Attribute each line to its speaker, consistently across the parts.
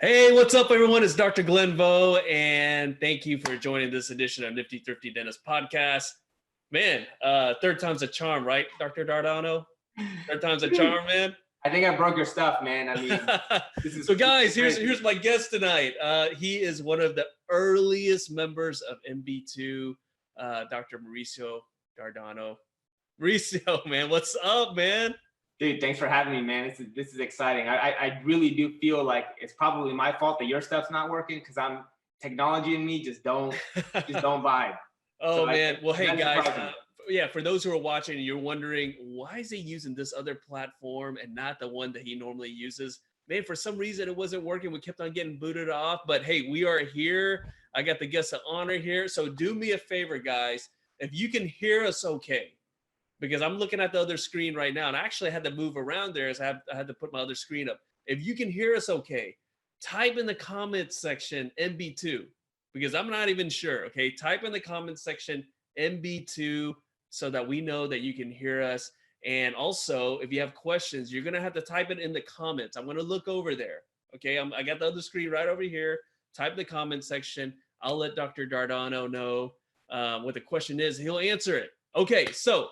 Speaker 1: Hey, what's up, everyone? It's Dr. Glenn Vo, and thank you for joining this edition of Nifty, Thrifty Dentist Podcast. Man, third time's a charm, right, Dr. Dardano? Third time's a charm, man.
Speaker 2: I think I broke your stuff, man. I mean,
Speaker 1: so guys, here's my guest tonight. He is one of the earliest members of MB2, Dr. Mauricio Dardano. Mauricio, man, what's up, man?
Speaker 2: Dude, thanks for having me, man. This is exciting. I really do feel like it's probably my fault that your stuff's not working because technology and me just don't vibe.
Speaker 1: Oh, so man. Well, hey guys, yeah, for those who are watching and you're wondering why is he using this other platform and not the one that he normally uses, man, for some reason it wasn't working. We kept on getting booted off, but hey, we are here. I got the guest of honor here. So do me a favor, guys. If you can hear us okay, because I'm looking at the other screen right now, and I actually had to move around there as I had to put my other screen up. If you can hear us okay, type in the comments section MB2, because I'm not even sure, okay? Type in the comments section MB2 so that we know that you can hear us. And also, if you have questions, you're gonna have to type it in the comments. I'm gonna look over there, okay? I got the other screen right over here. Type the comment section. I'll let Dr. Dardano know what the question is. He'll answer it. Okay, so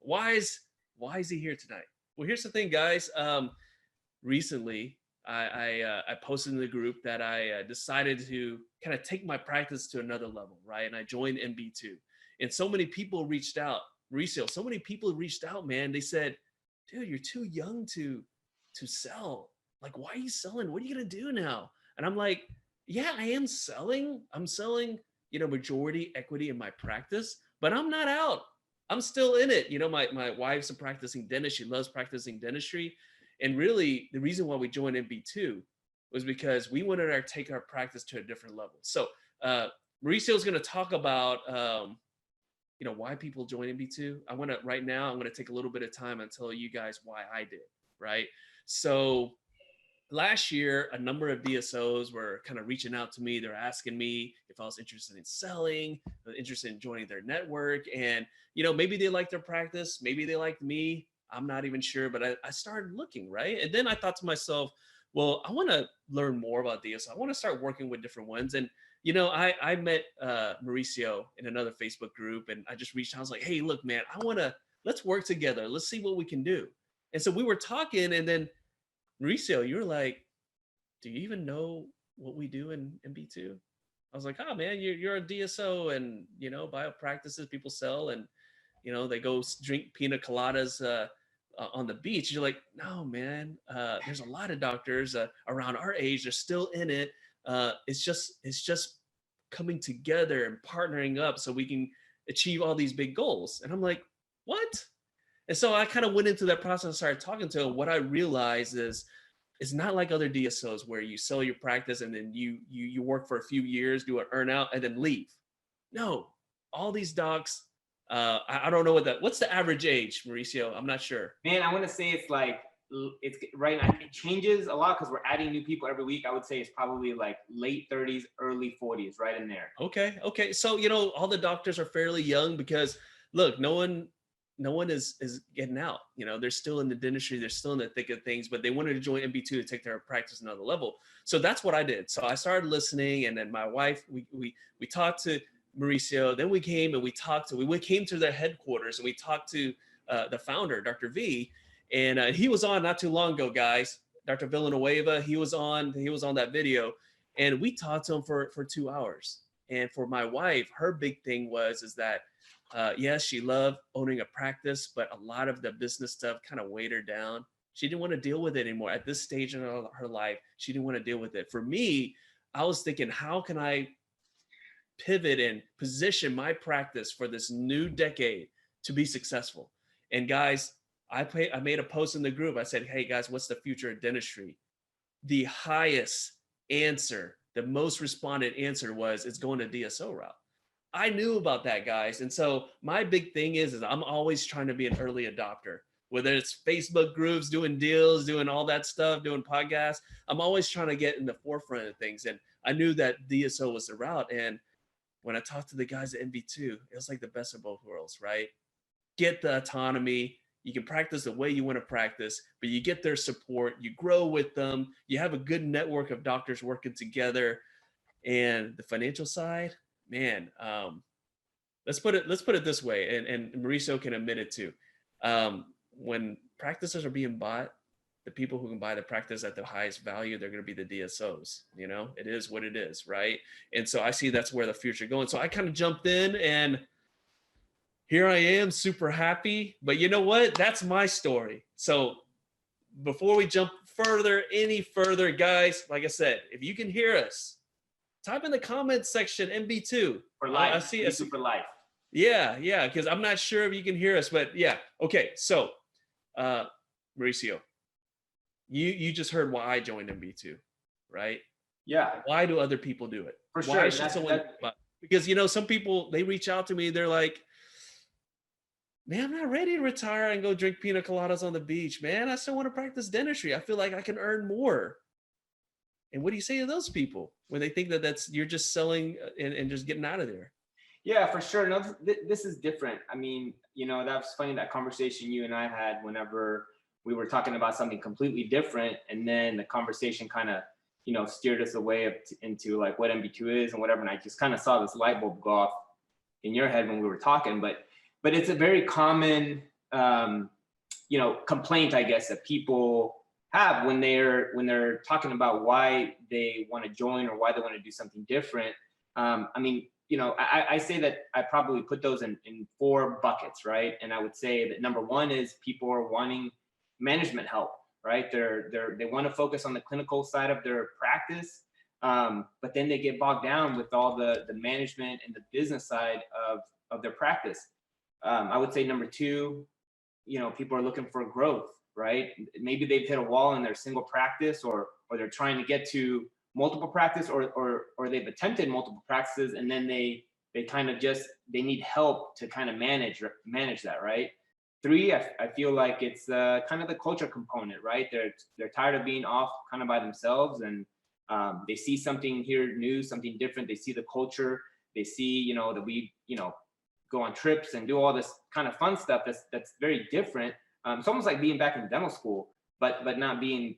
Speaker 1: why is he here tonight? Well, here's the thing, guys. Recently, I posted in the group that I decided to kind of take my practice to another level, right? And I joined MB2, and so many people reached out. Resale. So many people reached out, man. They said, "Dude, you're too young to sell. Like, why are you selling? What are you gonna do now?" And I'm like, "Yeah, I am selling. I'm selling, majority equity in my practice, but I'm not out. I'm still in it." My wife's a practicing dentist. She loves practicing dentistry. And really, the reason why we joined MB2 was because we wanted to take our practice to a different level. So Mauricio is going to talk about, why people join MB2. Right now, I'm going to take a little bit of time and tell you guys why I did, right? So last year, a number of DSOs were kind of reaching out to me. They're asking me if I was interested in selling, interested in joining their network. And, maybe they liked their practice. Maybe they liked me. I'm not even sure, but I started looking, right? And then I thought to myself, well, I want to learn more about DSO. I want to start working with different ones. And, I met Mauricio in another Facebook group, and I just reached out. I was like, hey, look, man, let's work together. Let's see what we can do. And so we were talking, and then Mauricio, you were like, do you even know what we do in MB2? I was like, oh man, you're a DSO, and bio practices, people sell, and they go drink pina coladas on the beach. You're like, no man, there's a lot of doctors around our age. They're still in it. It's just coming together and partnering up so we can achieve all these big goals. And I'm like, what? And so I kind of went into that process and started talking to him. What I realized is it's not like other DSOs where you sell your practice and then you work for a few years, do an earn out, and then leave. No, all these docs, I don't know what's the average age, Mauricio? I'm not sure.
Speaker 2: Man, I want to say it's right now. It changes a lot because we're adding new people every week. I would say it's probably like late 30s, early 40s, right in there.
Speaker 1: Okay. So, all the doctors are fairly young because look, no one is getting out. They're still in the dentistry, they're still in the thick of things, but they wanted to join MB2 to take their practice another level. So that's what I did. So I started listening, and then my wife, we talked to Mauricio, then we came and we came to their headquarters and we talked to the founder, Dr. V, and he was on not too long ago, guys. Dr. Villanueva, he was on that video, and we talked to him for 2 hours. And for my wife, her big thing is that yes, she loved owning a practice, but a lot of the business stuff kind of weighed her down. She didn't want to deal with it anymore. At this stage in her life, she didn't want to deal with it. For me, I was thinking, how can I pivot and position my practice for this new decade to be successful? And guys, I made a post in the group. I said, hey guys, what's the future of dentistry? The highest answer, the most responded answer was, it's going to DSO route. I knew about that, guys. And so my big thing is I'm always trying to be an early adopter, whether it's Facebook groups, doing deals, doing all that stuff, doing podcasts. I'm always trying to get in the forefront of things. And I knew that DSO was the route. And when I talked to the guys at MB2, it was like the best of both worlds, right? Get the autonomy, You can practice the way you want to practice, but you get their support, you grow with them, you have a good network of doctors working together. And the financial side, man, let's put it this way, and Mauricio can admit it too. When practices are being bought, the people who can buy the practice at the highest value, they're going to be the DSOs. You know, it is what it is, right? And so I see that's where the future going. So I kind of jumped in, and here I am, super happy. But you know what? That's my story. So before we jump any further, guys, like I said, if you can hear us, type in the comments section MB2
Speaker 2: for life.
Speaker 1: I see
Speaker 2: for life.
Speaker 1: Yeah, because I'm not sure if you can hear us, but yeah. Okay, so Mauricio, you just heard why I joined MB2, right?
Speaker 2: Yeah.
Speaker 1: Why do other people do it?
Speaker 2: For sure.
Speaker 1: Why should someone? Because some people, they reach out to me, they're like, man, I'm not ready to retire and go drink pina coladas on the beach, man. I still want to practice dentistry. I feel like I can earn more. And what do you say to those people when they think that you're just selling and just getting out of there?
Speaker 2: Yeah, for sure. No, this is different. I mean, that was funny, that conversation you and I had whenever we were talking about something completely different. And then the conversation kind of, steered us away into like what MB2 is and whatever. And I just kind of saw this light bulb go off in your head when we were talking. But it's a very common, complaint, I guess, that people have when they're talking about why they want to join or why they want to do something different. I mean, I say that I probably put those in 4 buckets, right? And I would say that number 1 is people are wanting management help, right? They want to focus on the clinical side of their practice, but then they get bogged down with all the management and the business side of their practice. I would say number 2, people are looking for growth, right? Maybe they've hit a wall in their single practice, or they're trying to get to multiple practice, or they've attempted multiple practices, and then they kind of they need help to kind of manage that, right? 3, I feel like it's kind of the culture component, right? They're tired of being off kind of by themselves, and they see something here new, something different. They see the culture. They see, that we, go on trips and do all this kind of fun stuff that's very different. It's almost like being back in dental school, but not being,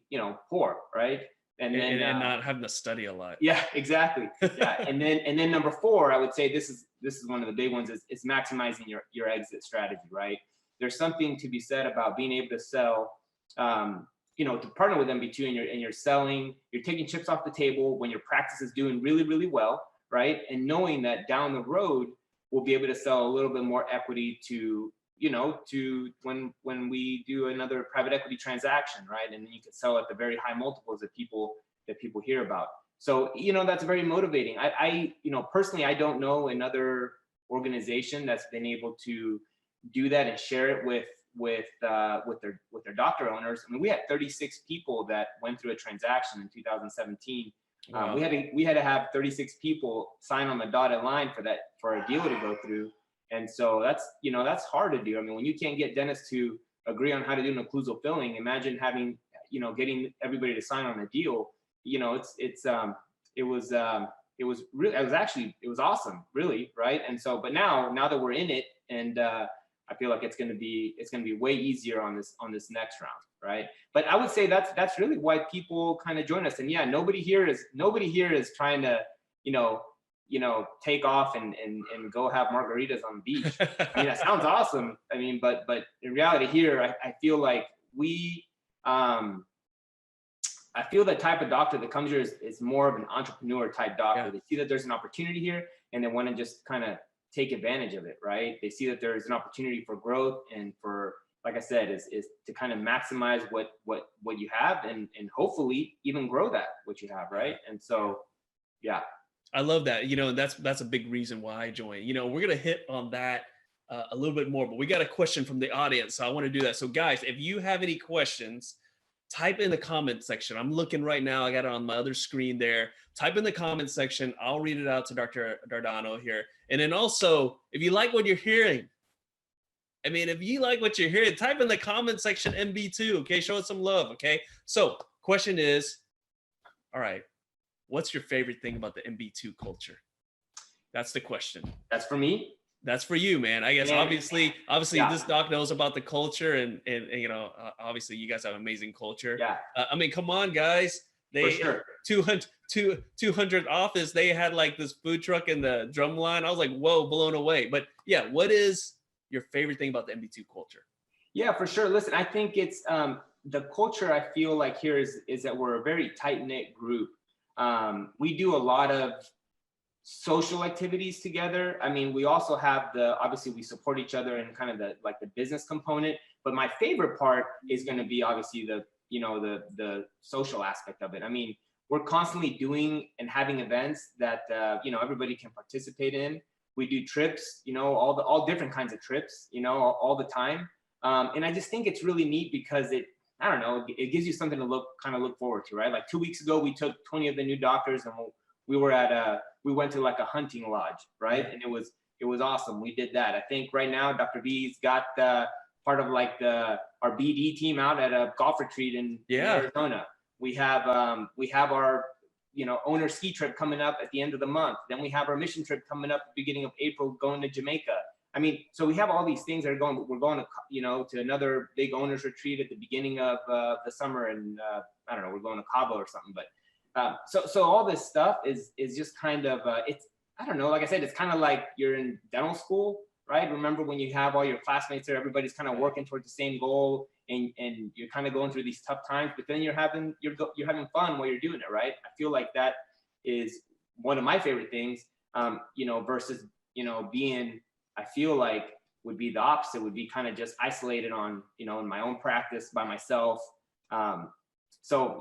Speaker 2: poor, right? And
Speaker 1: not having to study a lot.
Speaker 2: Yeah, exactly. Yeah, and then number 4, I would say this is one of the big ones, is maximizing your exit strategy, right? There's something to be said about being able to sell, to partner with MB2, and you're selling, you're taking chips off the table when your practice is doing really, really well, right? And knowing that down the road we'll be able to sell a little bit more equity to when we do another private equity transaction, right? And then you can sell at the very high multiples that people hear about. So, that's very motivating. I personally, I don't know another organization that's been able to do that and share it with their doctor owners. I mean, we had 36 people that went through a transaction in 2017. Wow. We had to have 36 people sign on the dotted line for a deal to go through. And so that's hard to do. I mean, when you can't get dentists to agree on how to do an occlusal filling, imagine having, getting everybody to sign on a deal. It was awesome, really, right? And so, but now that we're in it, and I feel like it's going to be way easier on this next round, right? But I would say that's really why people kind of join us. And yeah, nobody here is trying to take off and go have margaritas on the beach. I mean, that sounds awesome. I mean, but in reality here, I feel like I feel the type of doctor that comes here is more of an entrepreneur type doctor. Yeah. They see that there's an opportunity here, and they want to just kind of take advantage of it, right? They see that there's an opportunity for growth, and for, like I said, is to kind of maximize what you have, and hopefully even grow what you have, right? And so, yeah.
Speaker 1: I love that. That's a big reason why I joined. We're going to hit on that a little bit more, but we got a question from the audience. So I want to do that. So guys, if you have any questions, type in the comment section. I'm looking right now. I got it on my other screen there. Type in the comment section. I'll read it out to Dr. Dardano here. And then also, if you like what you're hearing, type in the comment section MB2, okay? Show us some love, okay? So question is, all right, what's your favorite thing about the MB2 culture? That's the question.
Speaker 2: That's for me?
Speaker 1: That's for you, man. I guess
Speaker 2: And
Speaker 1: obviously
Speaker 2: yeah,
Speaker 1: this doc knows about the culture, and obviously you guys have amazing culture.
Speaker 2: yeah,
Speaker 1: I mean, come on, guys.
Speaker 2: for
Speaker 1: They
Speaker 2: sure.
Speaker 1: 200 office. They had like this food truck in the drum line. I was like, whoa, blown away. But yeah, what is your favorite thing about the MB2 culture?
Speaker 2: Yeah, for sure. Listen, I think it's the culture. I feel like here is that we're a very tight knit group. We do a lot of social activities together. I mean, we also have obviously we support each other in kind of the business component. But my favorite part is going to be obviously the social aspect of it. I mean, we're constantly doing and having events that everybody can participate in. We do trips, all different kinds of trips, all the time. And I just think it's really neat because I don't know, it gives you something to look forward to, right? Like 2 weeks ago, we took 20 of the new doctors and we went to like a hunting lodge, right? And it was awesome. We did that. I think right now, Dr. V's got part of like our BD team out at a golf retreat in Arizona. We have our owner ski trip coming up at the end of the month. Then we have our mission trip coming up at the beginning of April, going to Jamaica. I mean, so we have all these things that are going. We're going to to another big owners retreat at the beginning of the summer, and I don't know, we're going to Cabo or something. But so all this stuff is just kind of it's, I don't know. Like I said, it's kind of like you're in dental school, right? Remember when you have all your classmates there, everybody's kind of working towards the same goal, and you're kind of going through these tough times, but then you're having fun while you're doing it, right? I feel like that is one of my favorite things, versus being, I feel like would be the opposite, would be kind of just isolated on, in my own practice by myself. So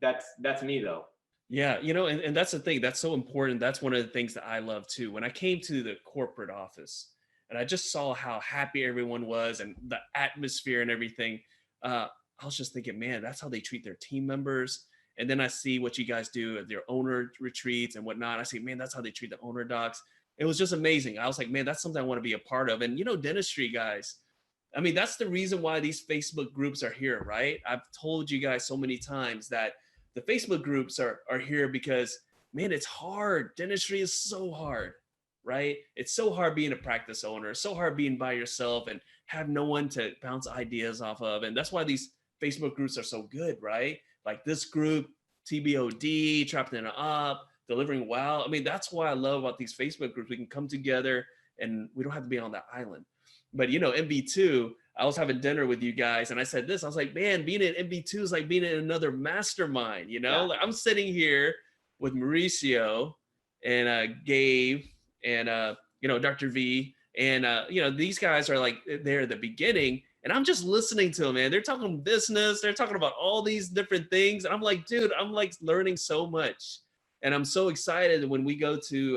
Speaker 2: that's me though.
Speaker 1: Yeah, and that's the thing. That's so important. That's one of the things that I love too. When I came to the corporate office and I just saw how happy everyone was and the atmosphere and everything, I was just thinking, man, that's how they treat their team members. And then I see what you guys do at their owner retreats and whatnot. I say, man, that's how they treat the owner docs. It was just amazing. I was like, man, that's something I want to be a part of. And dentistry guys, I mean, that's the reason why these Facebook groups are here, right? I've told you guys so many times that the Facebook groups are here because, man, it's hard. Dentistry is so hard, right? It's so hard being a practice owner. It's so hard being by yourself and have no one to bounce ideas off of. And that's why these Facebook groups are so good, right? Like this group, TBOD, Trapped in an Up, Delivering Wow. I mean, that's why I love about these Facebook groups. We can come together and we don't have to be on that island. But MB2, I was having dinner with you guys and I said this, I was like, man, being in MB2 is like being in another mastermind,
Speaker 2: Yeah.
Speaker 1: Like I'm sitting here with Mauricio and Gabe and Dr. V and these guys are like there at the beginning and I'm just listening to them, man. They're talking business, they're talking about all these different things. And I'm like, dude, I'm like learning so much. And I'm so excited when we go to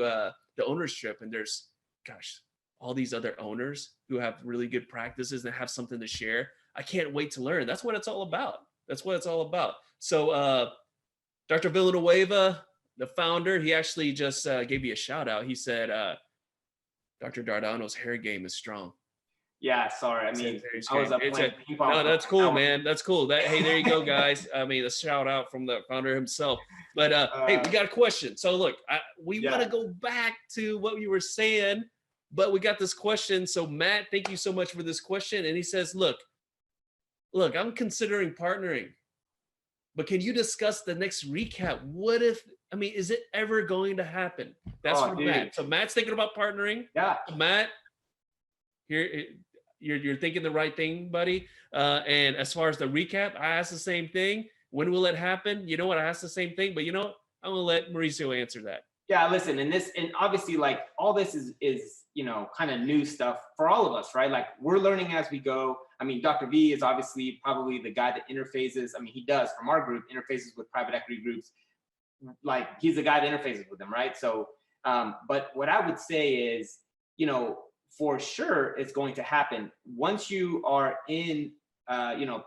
Speaker 1: the owners trip and there's, gosh, all these other owners who have really good practices and have something to share. I can't wait to learn. That's what it's all about. That's what it's all about. So Dr. Villanueva, the founder, he actually just gave you a shout out. He said, Dr. Dardano's hair game is strong.
Speaker 2: Yeah, sorry. I mean, I was up playing ping pong.
Speaker 1: No, that's cool, man. That's cool. Hey, there you go, guys. I mean, a shout out from the founder himself. But hey, we got a question. So look, we want to go back to what you were saying, but we got this question. So Matt, thank you so much for this question. And he says, look, I'm considering partnering, but can you discuss the next recap? Is it ever going to happen? That's for Matt. So Matt's thinking about partnering.
Speaker 2: Yeah.
Speaker 1: So Matt, here, you're thinking the right thing, buddy. And as far as the recap, I asked the same thing. When will it happen? You know what? I asked the same thing, but I'm gonna let Mauricio answer that.
Speaker 2: Yeah, listen, and obviously like all this is kind of new stuff for all of us, right? Like we're learning as we go. I mean, Dr. V is obviously probably the guy that interfaces. I mean, he does from our group, interfaces with private equity groups. Like he's the guy that interfaces with them, right? So, but what I would say is, for sure it's going to happen. Once you are in,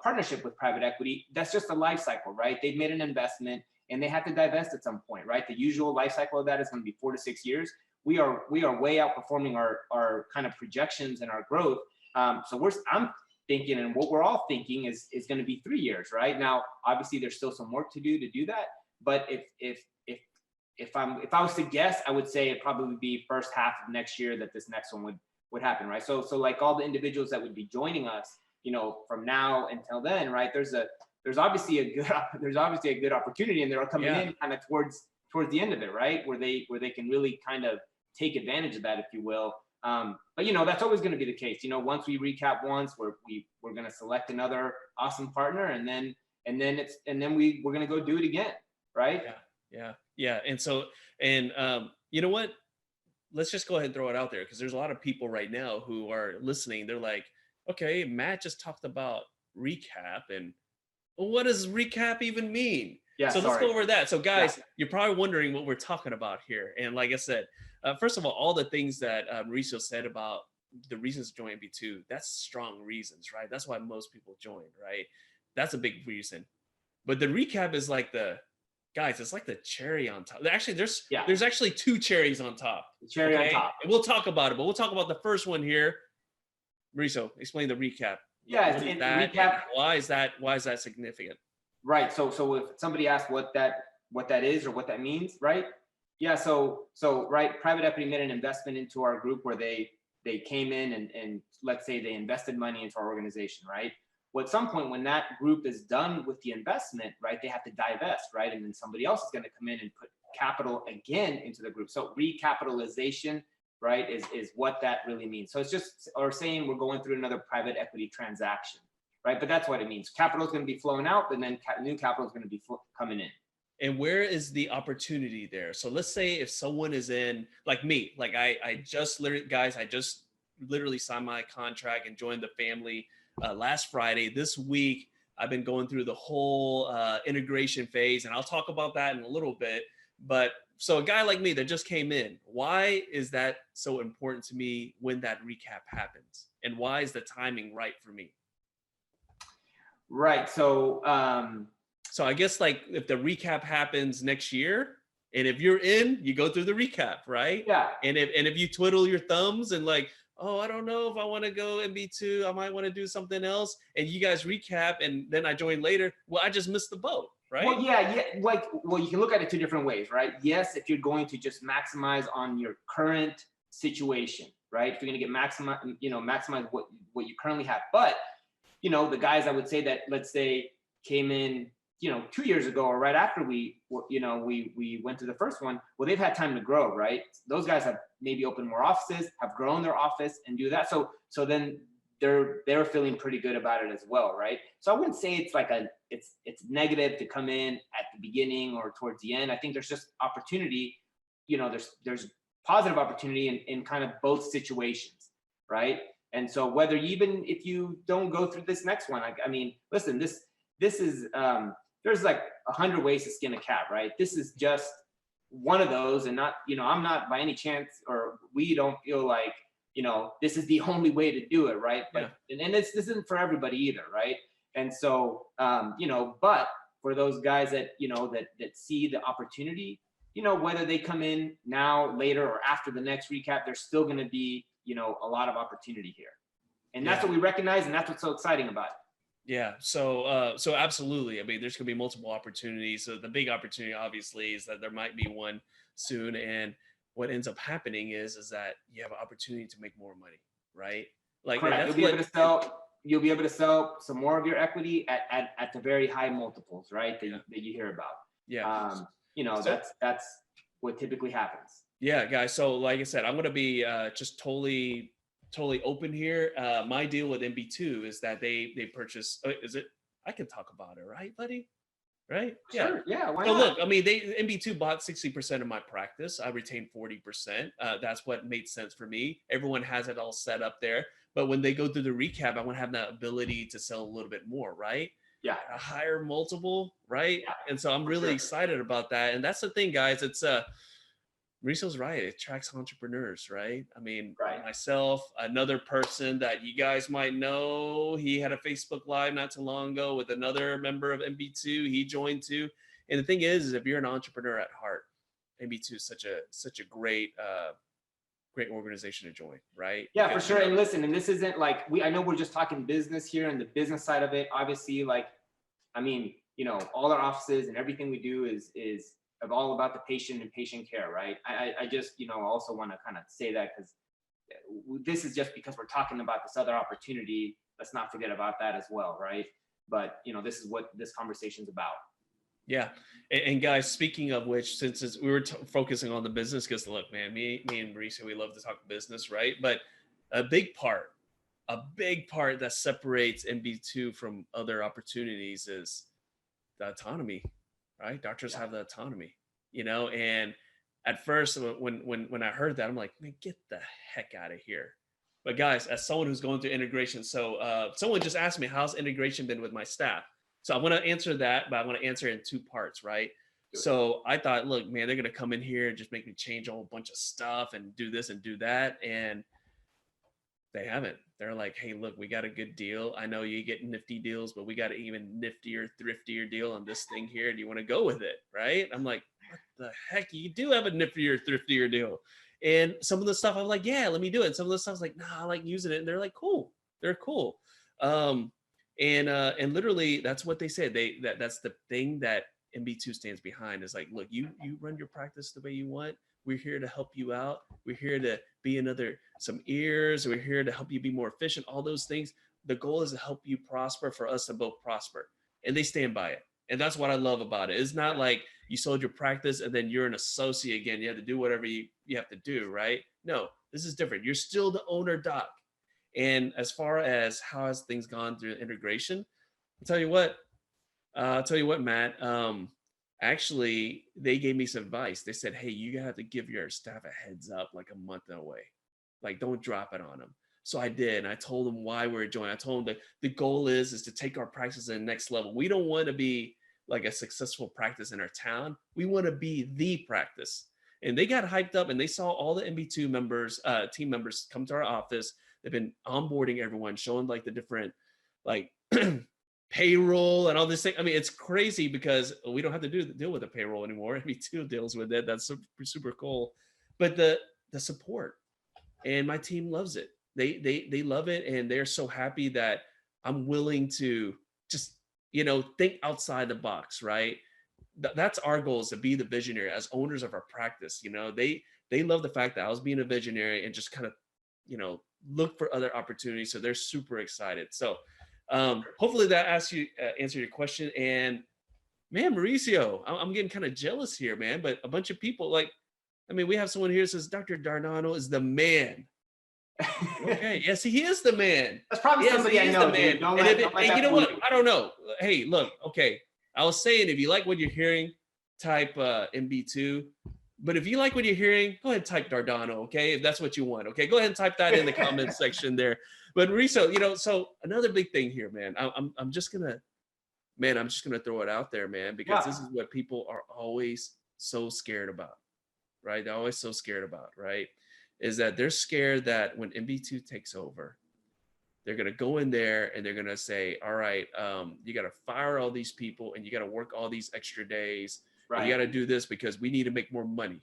Speaker 2: partnership with private equity, that's just a life cycle, right? They've made an investment and they have to divest at some point, right? The usual life cycle of that is going to be 4 to 6 years. We are way outperforming our kind of projections and our growth. So I'm thinking, and what we're all thinking is going to be 3 years, right? Now, obviously there's still some work to do that. But if if I was to guess, I would say it probably would be first half of next year that this next one would happen, right? So like all the individuals that would be joining us, you know, from now until then, right? There's obviously a good opportunity, and they're coming in kind of towards the end of it, right? Where they can really kind of take advantage of that, if you will. But you know, that's always going to be the case. You know, once we recap once, we're going to select another awesome partner, and then we're going to go do it again, right?
Speaker 1: Yeah. And so, you know what? Let's just go ahead and throw it out there, because there's a lot of people right now who are listening. They're like, okay, Matt just talked about recap, and well, what does recap even mean?
Speaker 2: Yeah.
Speaker 1: So let's go over that. So guys, you're probably wondering what we're talking about here. And like I said, first of all the things that Mauricio said about the reasons to join MB2, that's strong reasons, right? That's why most people join, right? That's a big reason. But the recap is like it's like the cherry on top. Actually, there's actually two cherries on top.
Speaker 2: The cherry on top.
Speaker 1: And we'll talk about it, but we'll talk about the first one here. Mauricio, explain the recap.
Speaker 2: Yeah, recap.
Speaker 1: Why is that significant?
Speaker 2: Right. So if somebody asks what that is or what that means, right? Yeah. So right, private equity made an investment into our group where they came in and let's say they invested money into our organization, right? Well, at some point when that group is done with the investment, right, they have to divest, right? And then somebody else is going to come in and put capital again into the group. So recapitalization, right, is what that really means. So it's just, or saying we're going through another private equity transaction, right? But that's what it means. Capital is going to be flowing out, and then new capital is going to be coming in.
Speaker 1: And where is the opportunity there? So let's say if someone is in, like me, like I just literally signed my contract and joined the family last Friday. This week, I've been going through the whole integration phase, and I'll talk about that in a little bit. But so a guy like me that just came in, why is that so important to me when that recap happens? And why is the timing right for me?
Speaker 2: Right. So
Speaker 1: I guess like if the recap happens next year, and if you're in, you go through the recap, right?
Speaker 2: Yeah.
Speaker 1: And if you twiddle your thumbs and like, oh, I don't know if I want to go MB2, I might want to do something else, and you guys recap, and then I join later, well, I just missed the boat, right?
Speaker 2: Well, yeah. Well, you can look at it two different ways, right? Yes, if you're going to just maximize on your current situation, right? If you're going to get maximize what you currently have. But, you know, the guys I would say that, let's say, came in, 2 years ago or right after we went to the first one, well, they've had time to grow, right? Those guys have maybe opened more offices, have grown their office and do that. So then they're feeling pretty good about it as well, right? So I wouldn't say it's like it's negative to come in at the beginning or towards the end. I think there's just opportunity, there's positive opportunity in kind of both situations, right? And so whether even if you don't go through this next one, I mean, listen, this is there's like 100 ways to skin a cat, right? This is just one of those, and not, I'm not by any chance, or we don't feel like, this is the only way to do it, right? But and this isn't for everybody either, right? And so, but for those guys that that see the opportunity, whether they come in now, later, or after the next recap, there's still going to be a lot of opportunity here, and that's what we recognize, and that's what's so exciting about it.
Speaker 1: Yeah. So absolutely. I mean, there's going to be multiple opportunities. So the big opportunity, obviously, is that there might be one soon. And what ends up happening is that you have an opportunity to make more money, right? Like,
Speaker 2: you'll be able to sell some more of your equity at the very high multiples, right? That you hear about.
Speaker 1: Yeah.
Speaker 2: That's what typically happens.
Speaker 1: Yeah, guys. So like I said, I'm going to be just totally open here. My deal with MB2 is that they purchase. I can talk about it, right, buddy? Right?
Speaker 2: Sure. Yeah. Why
Speaker 1: so
Speaker 2: not?
Speaker 1: Look, I mean, MB2 bought 60% of my practice. I retained 40%. That's what made sense for me. Everyone has it all set up there, but when they go through the recap, I want to have that ability to sell a little bit more, right?
Speaker 2: Yeah.
Speaker 1: A higher multiple, right?
Speaker 2: Yeah,
Speaker 1: and so I'm really excited about that. And that's the thing, guys. It's Mauricio's right. It attracts entrepreneurs, right? I mean, myself, another person that you guys might know, he had a Facebook Live not too long ago with another member of MB2. He joined too. And the thing is if you're an entrepreneur at heart, MB2 is such a great organization to join, right?
Speaker 2: Yeah, for sure. And listen, and this isn't like I know we're just talking business here and the business side of it. Obviously, like, I mean, all our offices and everything we do is all about the patient and patient care, right? I just, you know, also want to kind of say that, because this is just because we're talking about this other opportunity. Let's not forget about that as well, right? But, you know, this is what this conversation's about.
Speaker 1: Yeah. And guys, speaking of which, since we were focusing on the business, because look, man, me and Mauricio, we love to talk business, right? But a big part that separates MB2 from other opportunities is the autonomy, right? Doctors have the autonomy, you know, and at first when I heard that, I'm like, man, get the heck out of here. But guys, as someone who's going through integration, so someone just asked me, how's integration been with my staff? So I want to answer that, but I want to answer it in two parts, right? So I thought, look, man, they're going to come in here and just make me change a whole bunch of stuff and do this and do that. And they haven't. They're like, hey, look, we got a good deal. I know you get nifty deals, but we got an even niftier, thriftier deal on this thing here. Do you want to go with it? Right? I'm like, what the heck? You do have a niftier, thriftier deal. And some of the stuff I'm like, yeah, let me do it. And some of the stuff's like, nah, I like using it. And they're like, cool. They're cool. And literally that's what they said. That's the thing that MB2 stands behind, is like, look, you run your practice the way you want. We're here to help you out. We're here to be some ears. We're here to help you be more efficient, all those things. The goal is to help you prosper, for us to both prosper. And they stand by it. And that's what I love about it. It's not like you sold your practice and then you're an associate again. You have to do whatever you have to do, right? No, this is different. You're still the owner, doc. And as far as how has things gone through integration, I'll tell you what, Matt, actually, they gave me some advice. They said, hey, you have to give your staff a heads up like a month away. Like, don't drop it on them. So I did. And I told them why we're joining. I told them that the goal is to take our practice to the next level. We don't want to be like a successful practice in our town. We want to be the practice. And they got hyped up, and they saw all the MB2 members, team members come to our office. They've been onboarding everyone, showing like the different like payroll and all this thing. I mean, it's crazy because we don't have to deal with the payroll anymore. MB2 deals with it. That's super cool. But the support, and my team loves it. They love it, and they're so happy that I'm willing to just, you know, think outside the box, right? That's our goal, is to be the visionary as owners of our practice. You know, they love the fact that I was being a visionary and just kind of, you know, look for other opportunities. So they're super excited. So hopefully that answer your question. And man, Mauricio, I'm getting kind of jealous here, man. But a bunch of people, like, I mean, we have someone here who says Dr. Dardano is the man. Okay, yes, he is the man.
Speaker 2: That's probably somebody I know,
Speaker 1: dude. And you know what? I don't know. Hey, look, okay. I was saying, if you like what you're hearing, type MB2. But if you like what you're hearing, go ahead and type Dardano, okay? If that's what you want, okay? Go ahead and type that in the comments section there. But Mauricio, you know, so another big thing here, man. I'm just gonna throw it out there, man, because this is what people are always so scared about, right? They're always so scared about, right? Is that they're scared that when MB2 takes over, they're going to go in there and they're going to say, all right, you got to fire all these people and you got to work all these extra days. Right. And you got to do this because we need to make more money.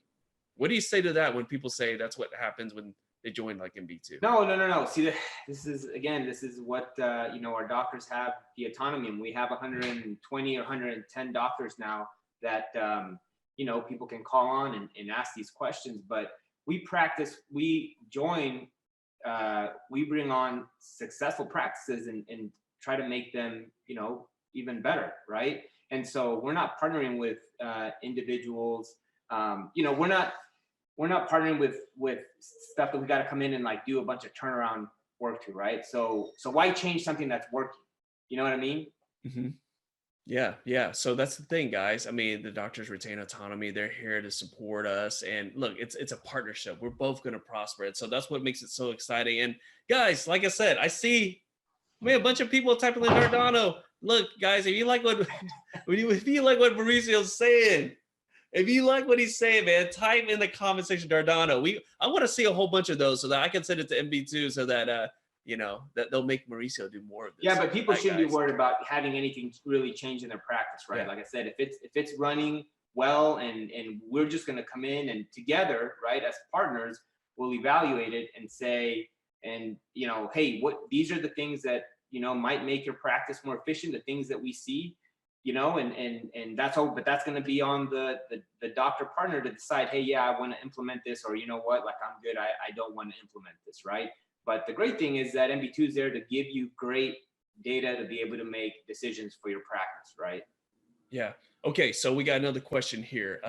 Speaker 1: What do you say to that when people say that's what happens when they join like MB2?
Speaker 2: No. See, this is what, you know, our doctors have the autonomy, and we have 120 or 110 doctors now that, you know, people can call on and ask these questions. But we bring on successful practices and try to make them, you know, even better, right? And so we're not partnering with individuals. You know, we're not partnering with stuff that we got to come in and like do a bunch of turnaround work to, right? So why change something that's working? You know what I mean?
Speaker 1: Mm-hmm. Yeah. So that's the thing, guys. I mean, the doctors retain autonomy. They're here to support us. And look, it's a partnership. We're both going to prosper. And so that's what makes it so exciting. And guys, like I said, I see a bunch of people typing in Dardano. Look, guys, if you like what Mauricio's saying, if you like what he's saying, man, type in the comment section Dardano. I want to see a whole bunch of those so that I can send it to MB2 so that you know, that they'll make Mauricio do more of this.
Speaker 2: Yeah, but people shouldn't be worried about having anything really change in their practice, right? Yeah. Like I said, if it's running well and we're just going to come in and together, right, as partners, we'll evaluate it and say, and you know, hey, these are the things that, you know, might make your practice more efficient, the things that we see, you know, and that's all, but that's going to be on the doctor partner to decide, hey, yeah, I want to implement this, or you know what, like I'm good, I don't want to implement this, right? But the great thing is that MB2 is there to give you great data to be able to make decisions for your practice, right?
Speaker 1: Yeah. Okay. So we got another question here.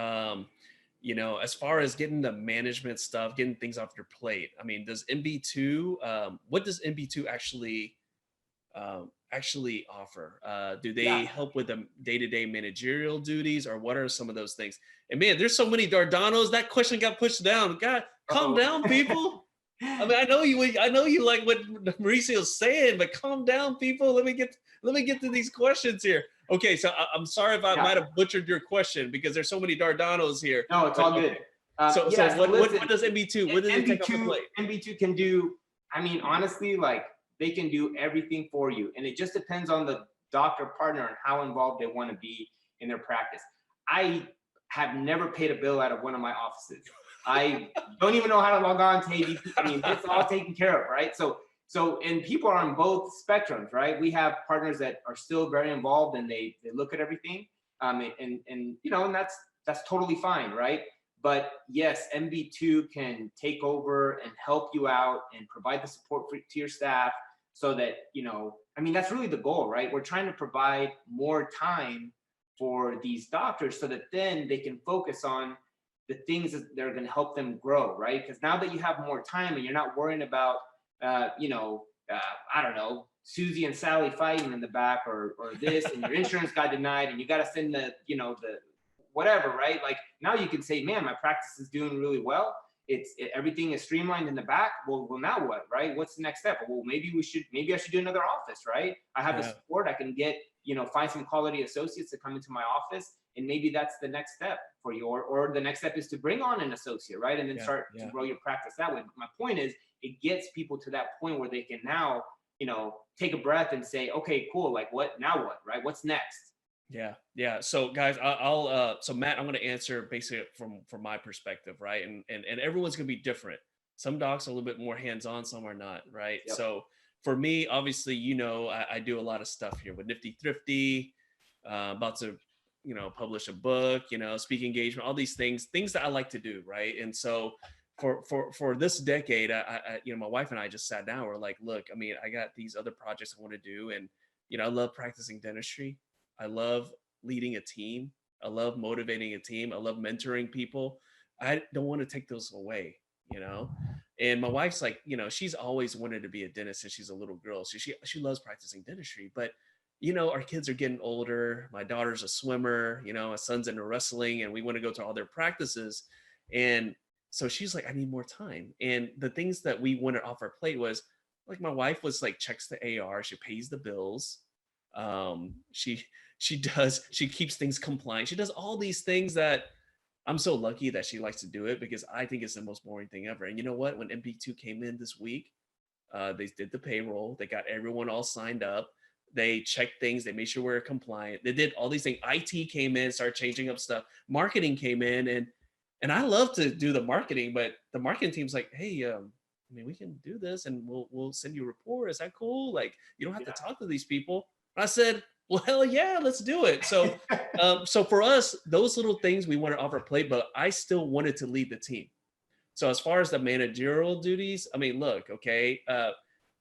Speaker 1: You know, as far as getting the management stuff, getting things off your plate, I mean, does MB2, what does MB2 actually offer? Do they help with the day-to-day managerial duties, or what are some of those things? And man, there's so many Dardanos. That question got pushed down. God, calm down, people. I mean, I know you like what Mauricio's saying, but calm down, people. Let me get to these questions here. Okay, so I'm sorry if I might have butchered your question, because there's so many Dardanos here.
Speaker 2: No, it's all good.
Speaker 1: So what does MB2? What does it take off the plate?
Speaker 2: MB2 can do. I mean, honestly, like they can do everything for you, and it just depends on the doctor partner and how involved they want to be in their practice. I have never paid a bill out of one of my offices. I don't even know how to log on to ADP. I mean, it's all taken care of, right? So, and people are on both spectrums, right? We have partners that are still very involved and they look at everything, and you know, and that's totally fine, right? But yes, MB2 can take over and help you out and provide the support to your staff, so that, you know, I mean, that's really the goal, right? We're trying to provide more time for these doctors so that then they can focus on the things that are going to help them grow, right? Because now that you have more time and you're not worrying about, you know, I don't know, Susie and Sally fighting in the back, or this, and your insurance got denied, and you got to send the, you know, the whatever, right? Like now you can say, man, my practice is doing really well. Everything is streamlined in the back. Well, now what, right? What's the next step? Well, maybe I should do another office, right? I have the support. I can get, you know, find some quality associates to come into my office, and maybe that's the next step for you. Or the next step is to bring on an associate, right? And then start to grow your practice that way. But my point is, it gets people to that point where they can now, you know, take a breath and say, okay, cool. Like now what, right? What's next?
Speaker 1: Yeah. So guys, so Matt, I'm going to answer basically from my perspective, right? And everyone's going to be different. Some docs are a little bit more hands-on, some are not, right? Yep. So for me, obviously, you know, I do a lot of stuff here with Nifty Thrifty, about to, you know, publish a book, you know, speaking engagement, all these things that I like to do, right? And so for this decade, I you know, my wife and I just sat down. We're like, look, I mean, I got these other projects I want to do, and you know, I love practicing dentistry. I love leading a team. I love motivating a team. I love mentoring people. I don't want to take those away, you know? And my wife's like, you know, she's always wanted to be a dentist since she's a little girl. So she loves practicing dentistry, but you know, our kids are getting older. My daughter's a swimmer, you know, my son's into wrestling, and we want to go to all their practices. And so she's like, I need more time. And the things that we wanted off our plate was, like, my wife was like, checks the AR, she pays the bills. She keeps things compliant. She does all these things that I'm so lucky that she likes to do it, because I think it's the most boring thing ever. And you know what? When MB2 came in this week, they did the payroll. They got everyone all signed up. They checked things. They made sure we're compliant. They did all these things. IT came in, started changing up stuff. Marketing came in, and I love to do the marketing, but the marketing team's like, hey, I mean, we can do this, and we'll send you a report. Is that cool? Like, you don't have to talk to these people. And I said, well, hell yeah, let's do it. So, so for us, those little things we wanted off our plate, but I still wanted to lead the team. So as far as the managerial duties, I mean, look, okay,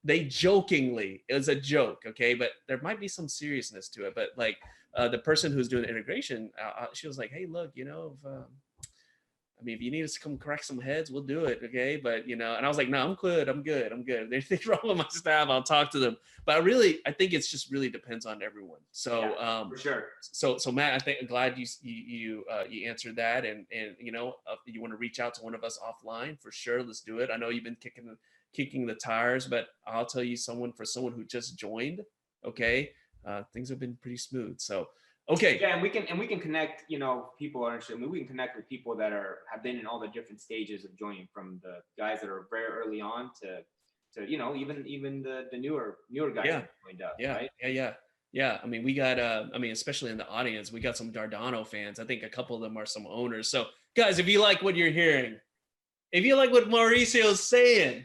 Speaker 1: they jokingly, it was a joke, okay, but there might be some seriousness to it. But like the person who's doing the integration, she was like, hey, look, you know, I mean, if you need us to come crack some heads, we'll do it, okay? But, you know, and I was like, no, I'm good. If there's anything wrong with my staff, I'll talk to them. But I think it's just really depends on everyone. So,
Speaker 2: for sure.
Speaker 1: So Matt, I think I'm glad you answered that, and you know, if you want to reach out to one of us offline, for sure, let's do it. I know you've been kicking the tires, but I'll tell you, for someone who just joined, okay, things have been pretty smooth. So. Okay.
Speaker 2: Yeah, and we can connect, you know, people are interested. I mean, we can connect with people that have been in all the different stages of joining, from the guys that are very early on to you know, even the newer guys that joined up.
Speaker 1: Yeah. Right? Yeah. I mean, we got I mean, especially in the audience, we got some Dardano fans. I think a couple of them are some owners. So guys, if you like what you're hearing, if you like what Mauricio's saying,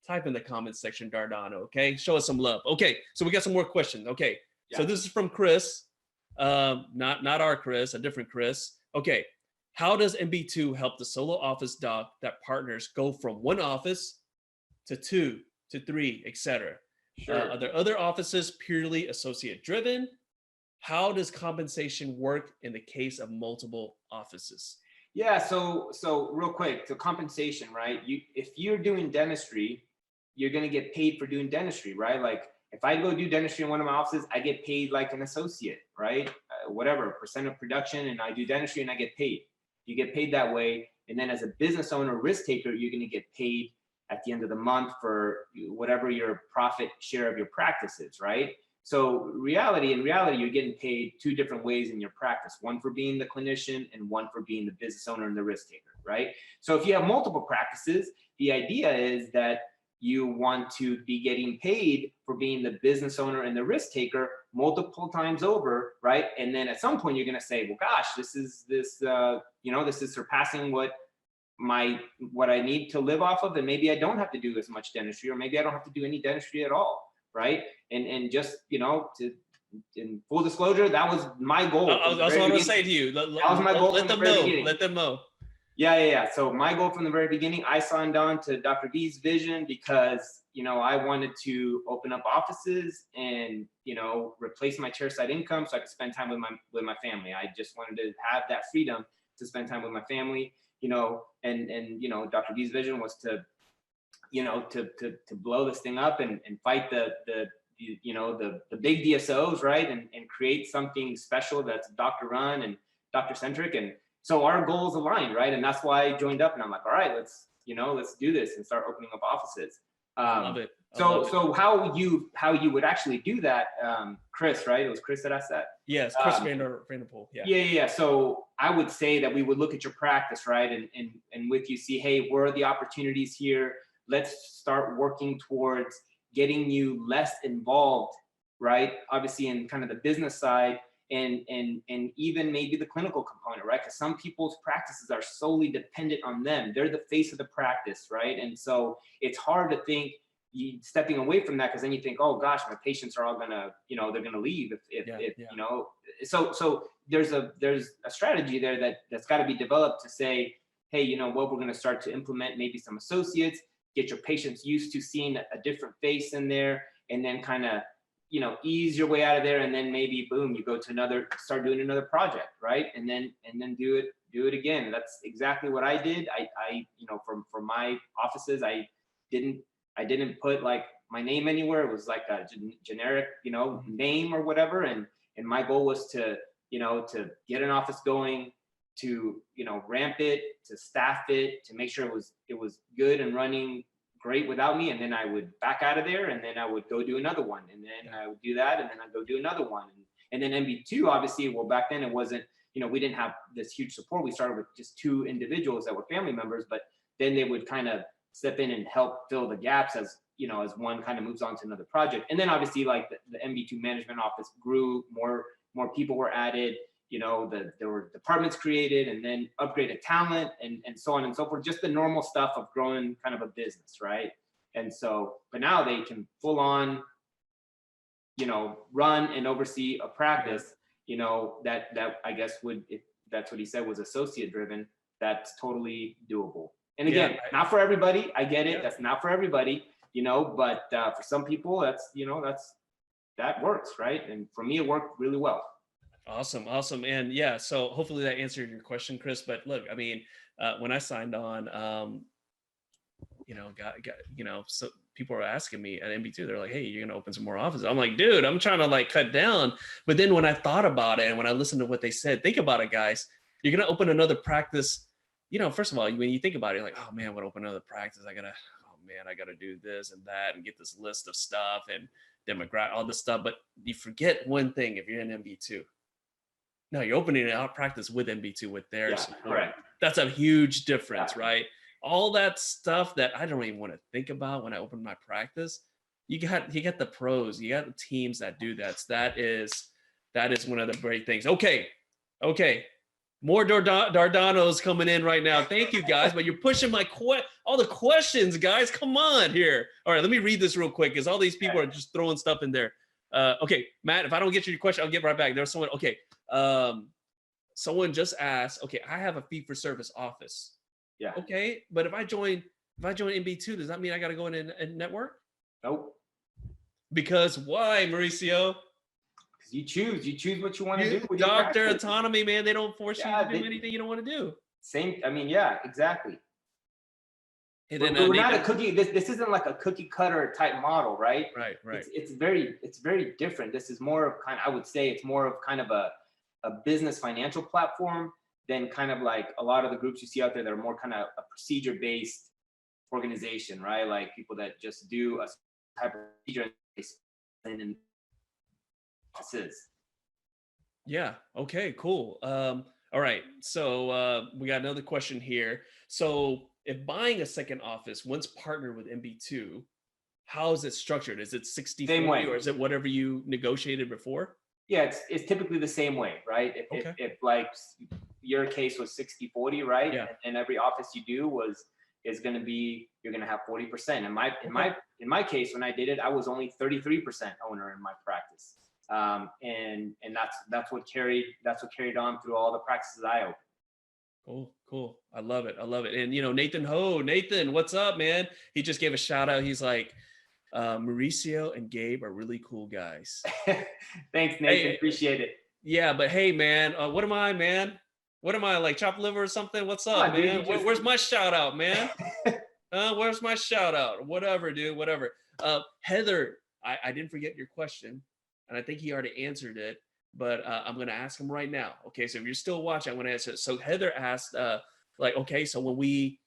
Speaker 1: type in the comments section Dardano, okay? Show us some love. Okay, so we got some more questions. Okay. Yeah. So this is from Chris. Not our Chris, a different Chris. Okay. How does MB2 help the solo office doc that partners go from one office to 2 to 3, etc.?
Speaker 2: Sure.
Speaker 1: Are there other offices purely associate driven? How does compensation work in the case of multiple offices?
Speaker 2: Yeah, so real quick, so compensation, right? If you're doing dentistry, you're gonna get paid for doing dentistry, right? Like if I go do dentistry in one of my offices, I get paid like an associate, right? Whatever percent of production, and I do dentistry and I get paid. You get paid that way, and then as a business owner, risk taker, you're gonna get paid at the end of the month for whatever your profit share of your practice is, right? So in reality, you're getting paid two different ways in your practice, one for being the clinician and one for being the business owner and the risk taker, right? So if you have multiple practices, the idea is that you want to be getting paid for being the business owner and the risk taker multiple times over, right? And then at some point you're gonna say, well, gosh, this is surpassing what I need to live off of, and maybe I don't have to do as much dentistry, or maybe I don't have to do any dentistry at all, right? And just, in full disclosure, that was my goal.
Speaker 1: I was going to say to you, that was my goal. Let them know.
Speaker 2: Yeah. So my goal from the very beginning, I signed on to Dr. V's vision because, I wanted to open up offices and, replace my chairside income so I could spend time with my family. I just wanted to have that freedom to spend time with my family, and Dr. V's vision was to blow this thing up and fight the big DSOs, right? And create something special that's doctor run and doctor centric. And so our goals aligned, right? And that's why I joined up, and I'm like, all right, let's do this and start opening up offices.
Speaker 1: Love it.
Speaker 2: So how you would actually do that, Chris, right? It was Chris that asked that.
Speaker 1: Yes, Chris Vanderpool. Yeah.
Speaker 2: Yeah. So I would say that we would look at your practice, right? And with you see, hey, where are the opportunities here? Let's start working towards getting you less involved, right? Obviously in kind of the business side and even maybe the clinical component, right? Because some people's practices are solely dependent on them. They're the face of the practice, right? And so it's hard to think you stepping away from that, because then you think, oh gosh, my patients are all gonna, they're gonna leave if. So there's a strategy there that's got to be developed to say, hey, we're gonna start to implement maybe some associates, get your patients used to seeing a different face in there, and then kind of, ease your way out of there. And then maybe boom, you go to start doing another project, right? And then do it again. That's exactly what I did. I for my offices, I didn't put like my name anywhere. It was like a generic, name or whatever. And my goal was to get an office going, to ramp it, to staff it, to make sure it was good and running great without me. And then I would back out of there, and then I would go do another one, and then I would do that, and then I'd go do another one. And then MB2, obviously, well, back then it wasn't, we didn't have this huge support. We started with just 2 individuals that were family members, but then they would kind of step in and help fill the gaps as one kind of moves on to another project. And then obviously like the MB2 management office grew, more people were added, there were departments created, and then upgraded talent and so on and so forth, just the normal stuff of growing kind of a business, right? And so, but now they can full on, run and oversee a practice, that I guess if that's what he said was associate driven, that's totally doable. And again, not for everybody. I get it. Yeah. That's not for everybody, but for some people, that works, right? And for me, it worked really well.
Speaker 1: Awesome. And yeah, so hopefully that answered your question, Chris. But look, I mean, when I signed on, so people are asking me at MB2, they're like, hey, you're going to open some more offices. I'm like, dude, I'm trying to like cut down. But then when I thought about it and when I listened to what they said, think about it, guys, you're going to open another practice. First of all, when you think about it, you're like, oh man, I want to open another practice. I got to do this and that and get this list of stuff and demographic, all this stuff. But you forget one thing if you're in MB2. No, you're opening an out practice with MB2 with their support. Correct. That's a huge difference, right? All that stuff that I don't even want to think about when I open my practice. You got the pros, you got the teams that do that. So that is one of the great things. Okay. More Dardanos coming in right now. Thank you, guys. But you're pushing all the questions, guys. Come on here. All right, let me read this real quick because all these people are just throwing stuff in there. Okay, Matt, if I don't get your question, I'll get right back. There's someone. Okay, Someone just asked, okay, I have a fee for service office.
Speaker 2: Yeah.
Speaker 1: Okay, but if I join MB2, does that mean I got to go in and network?
Speaker 2: Nope.
Speaker 1: Because why, Mauricio?
Speaker 2: Because you choose what you want to do with your
Speaker 1: Doctor
Speaker 2: practice.
Speaker 1: autonomy, man. They don't force you to do anything you don't want to do.
Speaker 2: Same. I mean, yeah, exactly.
Speaker 1: And then,
Speaker 2: we're not a cookie. This isn't like a cookie cutter type model, right?
Speaker 1: Right.
Speaker 2: It's very different. This is more of I would say it's more of kind of a business financial platform than kind of like a lot of the groups you see out there that are more kind of a procedure based organization, right? Like people that just do a type of procedure and this is.
Speaker 1: Yeah. Okay, cool. All right. So we got another question here. So if buying a second office, once partnered with MB2, how is it structured? Is it 60/40 or is it whatever you negotiated before?
Speaker 2: Yeah, it's typically the same way, right? If like your case was 60/40, right?
Speaker 1: Yeah.
Speaker 2: And every office you do is going to be, you're going to have 40%. In my case, when I did it, I was only 33% owner in my practice. And that's what carried on through all the practices I opened.
Speaker 1: Cool. I love it. And Nathan, what's up, man? He just gave a shout out. He's like, Mauricio and Gabe are really cool guys.
Speaker 2: Thanks, Nathan. Appreciate it.
Speaker 1: Yeah, but hey, man, what am I, man? What am I, like chopped liver or something? What's up, man? Where's my shout out, man? Where's my shout out? Whatever, dude. Whatever. Heather, I didn't forget your question, and I think he already answered it, but I'm gonna ask him right now. Okay, so if you're still watching, I'm gonna answer it. So Heather asked, okay, so when we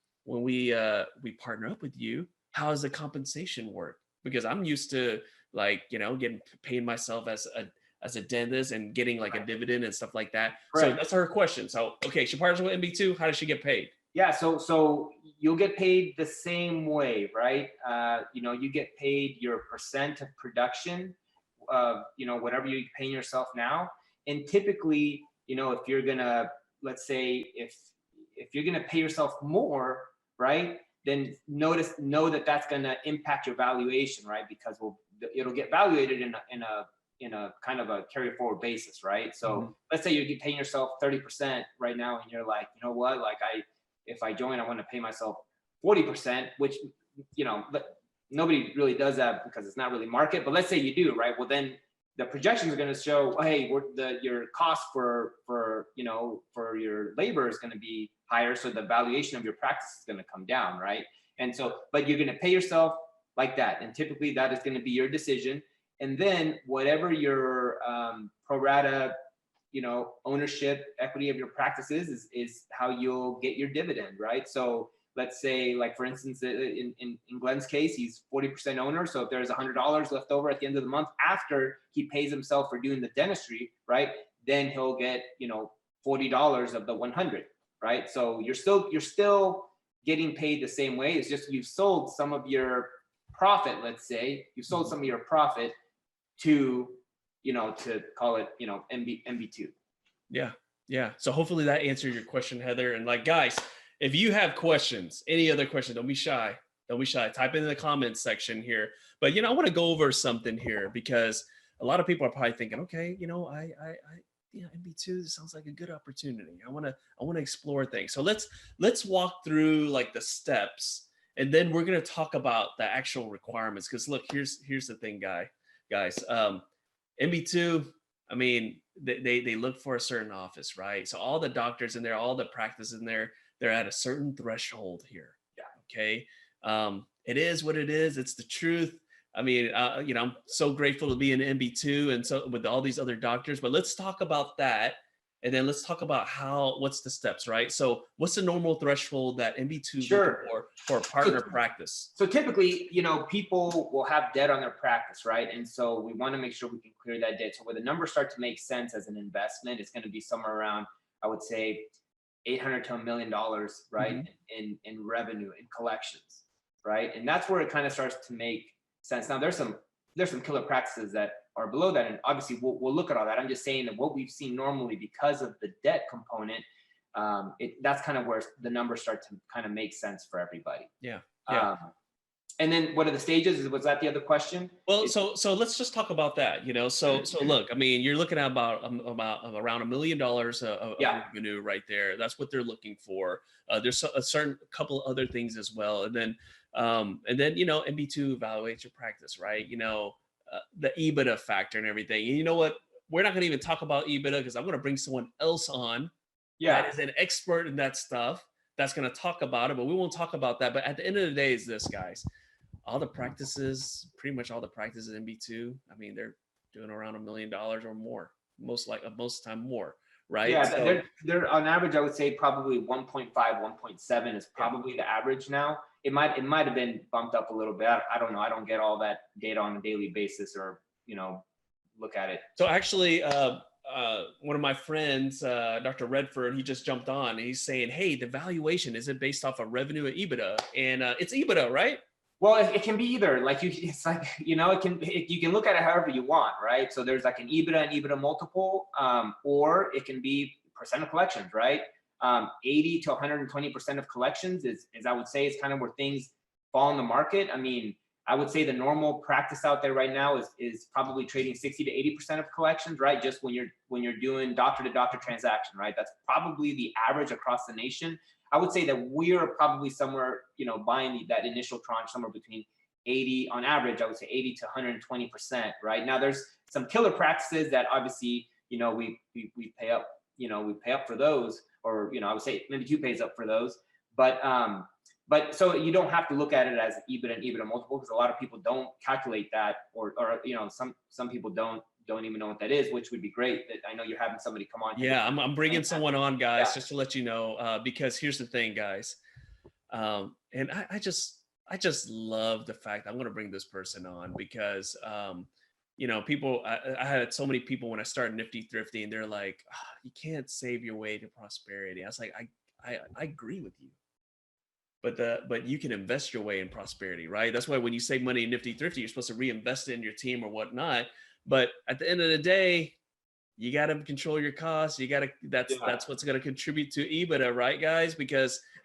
Speaker 1: partner up with you, how does the compensation work? Because I'm used to paying myself as a dentist and getting like a dividend and stuff like that. Right. So that's her question. So, okay, she partners with MB2. How does she get paid?
Speaker 2: Yeah, so you'll get paid the same way, right? You get paid your percent of production, whatever you're paying yourself now. And typically, if you're gonna, let's say, if you're gonna pay yourself more, right? Then know that that's gonna impact your valuation, right? Because it'll get valuated in a kind of a carry forward basis, right? So let's say you're paying yourself 30% right now, and you're like, you know what? Like if I join, I want to pay myself 40%, which but nobody really does that because it's not really market. But let's say you do, right? Well, then the projections are going to show, hey, your cost for your labor is going to be higher, so the valuation of your practice is going to come down, right? And so, but you're going to pay yourself like that, and typically that is going to be your decision. And then whatever your pro rata, ownership equity of your practice is how you'll get your dividend, right? So let's say, like for instance, in Glenn's case, he's 40% owner. So if there's $100 left over at the end of the month after he pays himself for doing the dentistry, right, then he'll get $40 of the 100, right? So you're still getting paid the same way. It's just you've sold some of your profit. Let's say you sold some of your profit to call it MB2.
Speaker 1: Yeah. So hopefully that answered your question, Heather. And like, guys, if you have questions, any other question, don't be shy. Type in the comments section here. But I want to go over something here because a lot of people are probably thinking, okay, MB2 sounds like a good opportunity. I want to explore things. So let's walk through like the steps, and then we're going to talk about the actual requirements. Because look, here's the thing, guys. MB2, I mean, they look for a certain office, right? So all the doctors in there, all the practices in there, they're at a certain threshold here. Yeah. Okay. It is what it is. It's the truth. I mean, I'm so grateful to be in MB2 and so with all these other doctors, but let's talk about that. And then let's talk about what's the steps, right? So what's the normal threshold that MB2 looking for a partner practice?
Speaker 2: So typically, people will have debt on their practice, right? And so we want to make sure we can clear that debt. So where the numbers start to make sense as an investment, it's going to be somewhere around, I would say, $800 to $1 million, right? In revenue and collections, right? And that's where it kind of starts to make sense. Now there's some killer practices that are below that, and obviously we'll look at all that. I'm just saying that what we've seen normally because of the debt component, that's kind of where the numbers start to kind of make sense for everybody.
Speaker 1: Yeah.
Speaker 2: And then what are the stages? Was that the other question?
Speaker 1: Well, so let's just talk about that. So look, I mean, you're looking at about around $1 million of revenue right there. That's what they're looking for. There's a certain couple other things as well, and then MB2 evaluates your practice, right? The EBITDA factor and everything. And you know what? We're not going to even talk about EBITDA because I'm going to bring someone else on that is an expert in that stuff that's going to talk about it, but we won't talk about that. But at the end of the day, is this, guys. All the practices, pretty much all the practices in MB2, I mean, they're doing around $1 million or more, most of the time more, right?
Speaker 2: Yeah, so, they're on average, I would say probably 1.5, 1.7 is probably the average now. It might have been bumped up a little bit. I don't know. I don't get all that data on a daily basis or, look at it.
Speaker 1: So actually, one of my friends, Dr. Redford, he just jumped on and he's saying, hey, the valuation, is it based off of revenue or EBITDA? And it's EBITDA, right?
Speaker 2: Well, it can be either. Like it's like you can look at it however you want, right? So there's like an EBITDA and EBITDA multiple, or it can be percent of collections, right? 80 to 120% of collections is I would say is kind of where things fall in the market. I mean, I would say the normal practice out there right now is probably trading 60 to 80% of collections, right? Just when you're doing doctor to doctor transaction, right? That's probably the average across the nation. I would say that we are probably somewhere, buying that initial tranche somewhere between 80 on average. I would say 80 to 120%, right? Now there's some killer practices that obviously, we pay up, we pay up for those, or, I would say maybe MB2 pays up for those, but so you don't have to look at it as EBITDA and EBITDA multiple, because a lot of people don't calculate that, or some people don't even know what that is, which would be great. That I know you're having somebody come on.
Speaker 1: Yeah, I'm bringing someone on, guys, just to let you know, because here's the thing, guys, and I just love the fact I'm going to bring this person on because people, I had so many people when I started Nifty Thrifty, and they're like, you can't save your way to prosperity. I was like, I agree with you. But you can invest your way in prosperity, right? That's why when you save money in Nifty Thrifty, you're supposed to reinvest it in your team or whatnot. But at the end of the day, you got to control your costs. That's what's going to contribute to EBITDA, right, guys?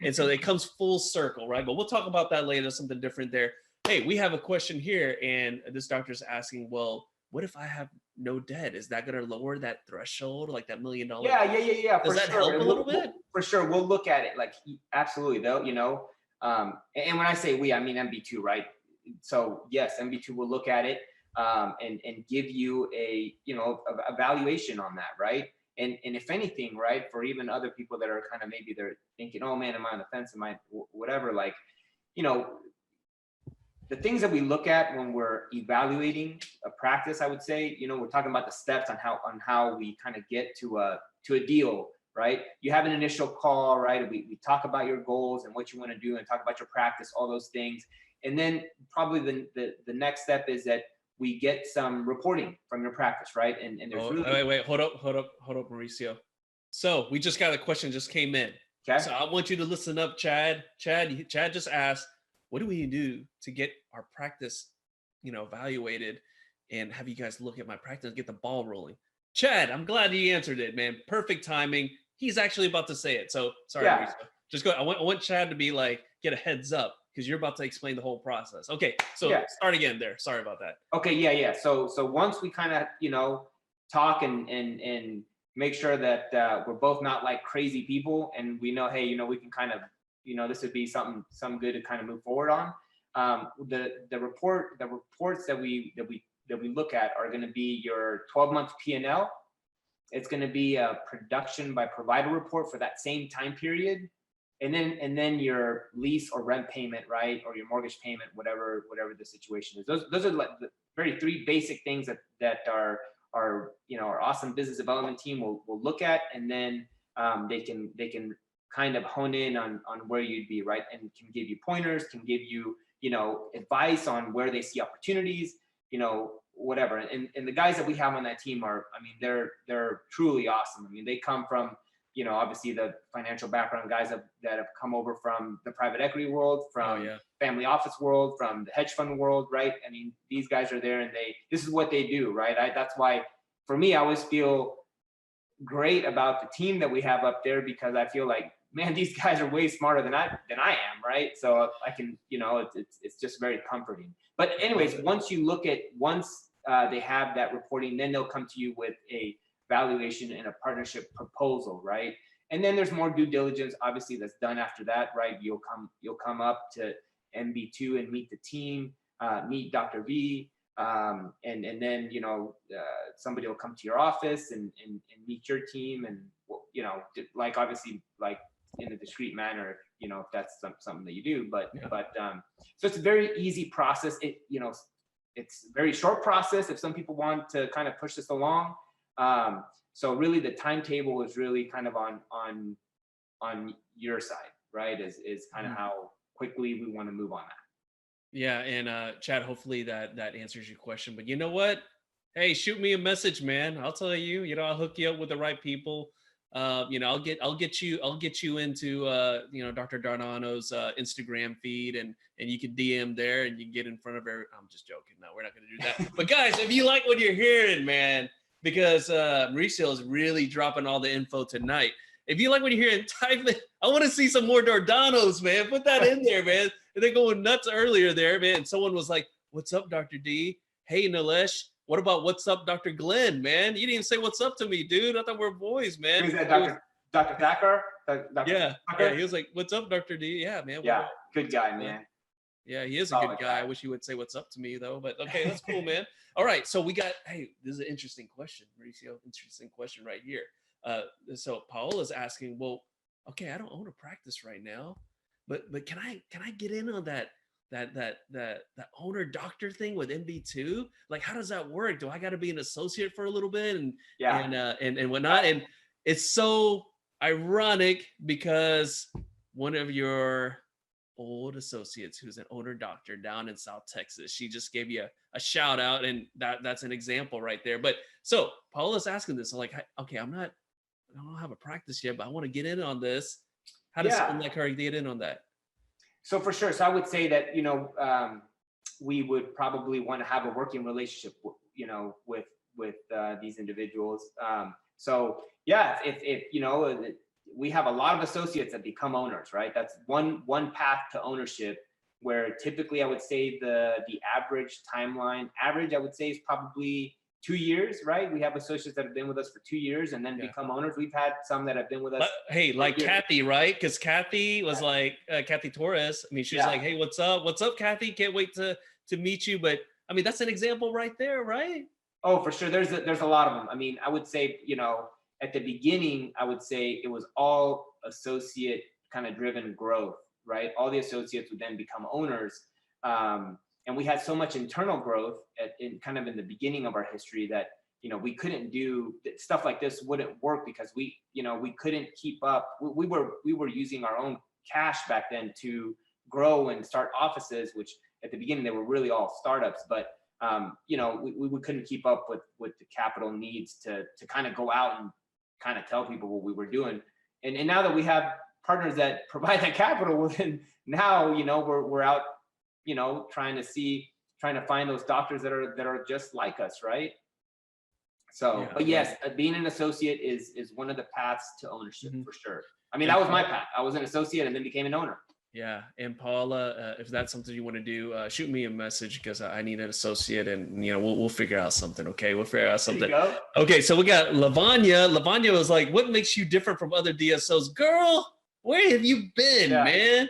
Speaker 1: And so it comes full circle, right? But we'll talk about that later, something different there. Hey, we have a question here, and this doctor's asking, well, what if I have no debt? Is that going to lower that threshold, like that $1 million?
Speaker 2: Yeah.
Speaker 1: Does that help a little bit?
Speaker 2: For sure. We'll look at it like absolutely though, and when I say we, I mean MB2, right? So yes, MB2 will look at it and give you a valuation on that, right? And if anything, right, for even other people that are kind of maybe they're thinking, oh man, am I on the fence? Am I whatever? Like, the things that we look at when we're evaluating a practice, I would say, we're talking about the steps on how we kind of get to a deal, right? You have an initial call, right? We talk about your goals and what you want to do and talk about your practice, all those things. And then probably the next step is that we get some reporting from your practice, right? And there's
Speaker 1: wait, hold up, Mauricio. So we just got a question just came in. Okay. So I want you to listen up, Chad. Chad just asked, what do we do to get our practice, evaluated, and have you guys look at my practice and get the ball rolling? Chad, I'm glad you answered it, man. Perfect timing. He's actually about to say it. So sorry, Mauricio. Just go. I want Chad to be like, get a heads up because you're about to explain the whole process. Okay, so start again there. Sorry about that.
Speaker 2: Okay, yeah. So once we kind of, talk and make sure that we're both not like crazy people, and we know, hey, we can kind of, this would be something good to kind of move forward on. The reports that we look at are going to be your 12-month P&L. It's going to be a production by provider report for that same time period, and then your lease or rent payment, right, or your mortgage payment, whatever the situation is. Those are like the three basic things that our awesome business development team will look at, and then they can kind of hone in on where you'd be, right? And can give you pointers, can give you, advice on where they see opportunities, whatever. And the guys that we have on that team they're truly awesome. I mean, they come from, obviously the financial background guys that have come over from the private equity world, from family office world, from the hedge fund world, right? I mean, these guys are there and this is what they do, right? That's why for me, I always feel great about the team that we have up there, because I feel like man, these guys are way smarter than I am, right? So I can, it's just very comforting. But anyways, once they have that reporting, then they'll come to you with a valuation and a partnership proposal, right? And then there's more due diligence, obviously, that's done after that, right? You'll come up to MB2 and meet the team, meet Dr. V, and then somebody will come to your office and meet your team, and like obviously like in a discreet manner, if that's something that you do. But so it's a very easy process. It's a very short process if some people want to kind of push this along. So really the timetable is really kind of on your side, right? Is kind of how quickly we want to move on that. Yeah,
Speaker 1: and Chad, hopefully that answers your question. But you know what? Hey, shoot me a message, man. I'll tell you. I'll hook you up with the right people. I'll get you into Dr. Dardano's Instagram feed, and you can DM there, and you can get in front of I'm just joking. No, we're not going to do that. But guys, if you like what you're hearing, man, because Mauricio is really dropping all the info tonight. If you like what you're hearing, type it. I want to see some more Dardanos, man. Put that in there, man. They're going nuts earlier there, man. Someone was like, "What's up, Dr. D? Hey, Nilesh. What about what's up, Dr. Glenn, man? You didn't even say what's up to me, dude. I thought we're boys, man."
Speaker 2: Who's that, Dr. Thacker?
Speaker 1: Yeah. He was like, "What's up, Dr. D?" Yeah, man.
Speaker 2: Yeah, good guy, man.
Speaker 1: Yeah, he is a good guy. I wish he would say what's up to me, though. But okay, that's cool, man. All right, so hey, this is an interesting question, Mauricio. Interesting question right here. So Paola's asking, well, okay, I don't own a practice right now, but can I get in on that owner doctor thing with MB2? Like, how does that work? Do I got to be an associate for a little bit and whatnot? And it's so ironic because one of your old associates who's an owner doctor down in South Texas, she just gave you a shout out, and that's an example right there. But so Paula's asking this, I'm like, okay, I don't have a practice yet, but I want to get in on this. How does someone like her get in on that?
Speaker 2: So for sure. So I would say that, we would probably want to have a working relationship, with these individuals. So yeah, if we have a lot of associates that become owners, right? That's one path to ownership, where typically I would say the average timeline, I would say, is probably 2 years, right? We have associates that have been with us for 2 years and then become owners. We've had some that have been with us.
Speaker 1: Hey, like Kathy, right? Because Kathy was like, Kathy Torres. I mean, she was like, "Hey, what's up? What's up, Kathy? Can't wait to meet you." But I mean, that's an example right there, right?
Speaker 2: Oh, for sure. There's a lot of them. I mean, I would say, at the beginning, I would say it was all associate kind of driven growth, right? All the associates would then become owners. And we had so much internal growth in the beginning of our history that, we couldn't do stuff like this, wouldn't work because we couldn't keep up. We were using our own cash back then to grow and start offices, which at the beginning, they were really all startups, but we couldn't keep up with the capital needs to kind of go out and kind of tell people what we were doing. And now that we have partners that provide that capital, well, then now, we're out, trying to find those doctors that are just like us, right? So, but yes, being an associate is one of the paths to ownership for sure. I mean, that was my path. I was an associate and then became an owner.
Speaker 1: Yeah, and Paula, if that's something you want to do, shoot me a message because I need an associate, and we'll figure out something. Okay, we'll figure out something. Okay, so we got Lavanya. Lavanya was like, "What makes you different from other DSOs, girl? Where have you been, man?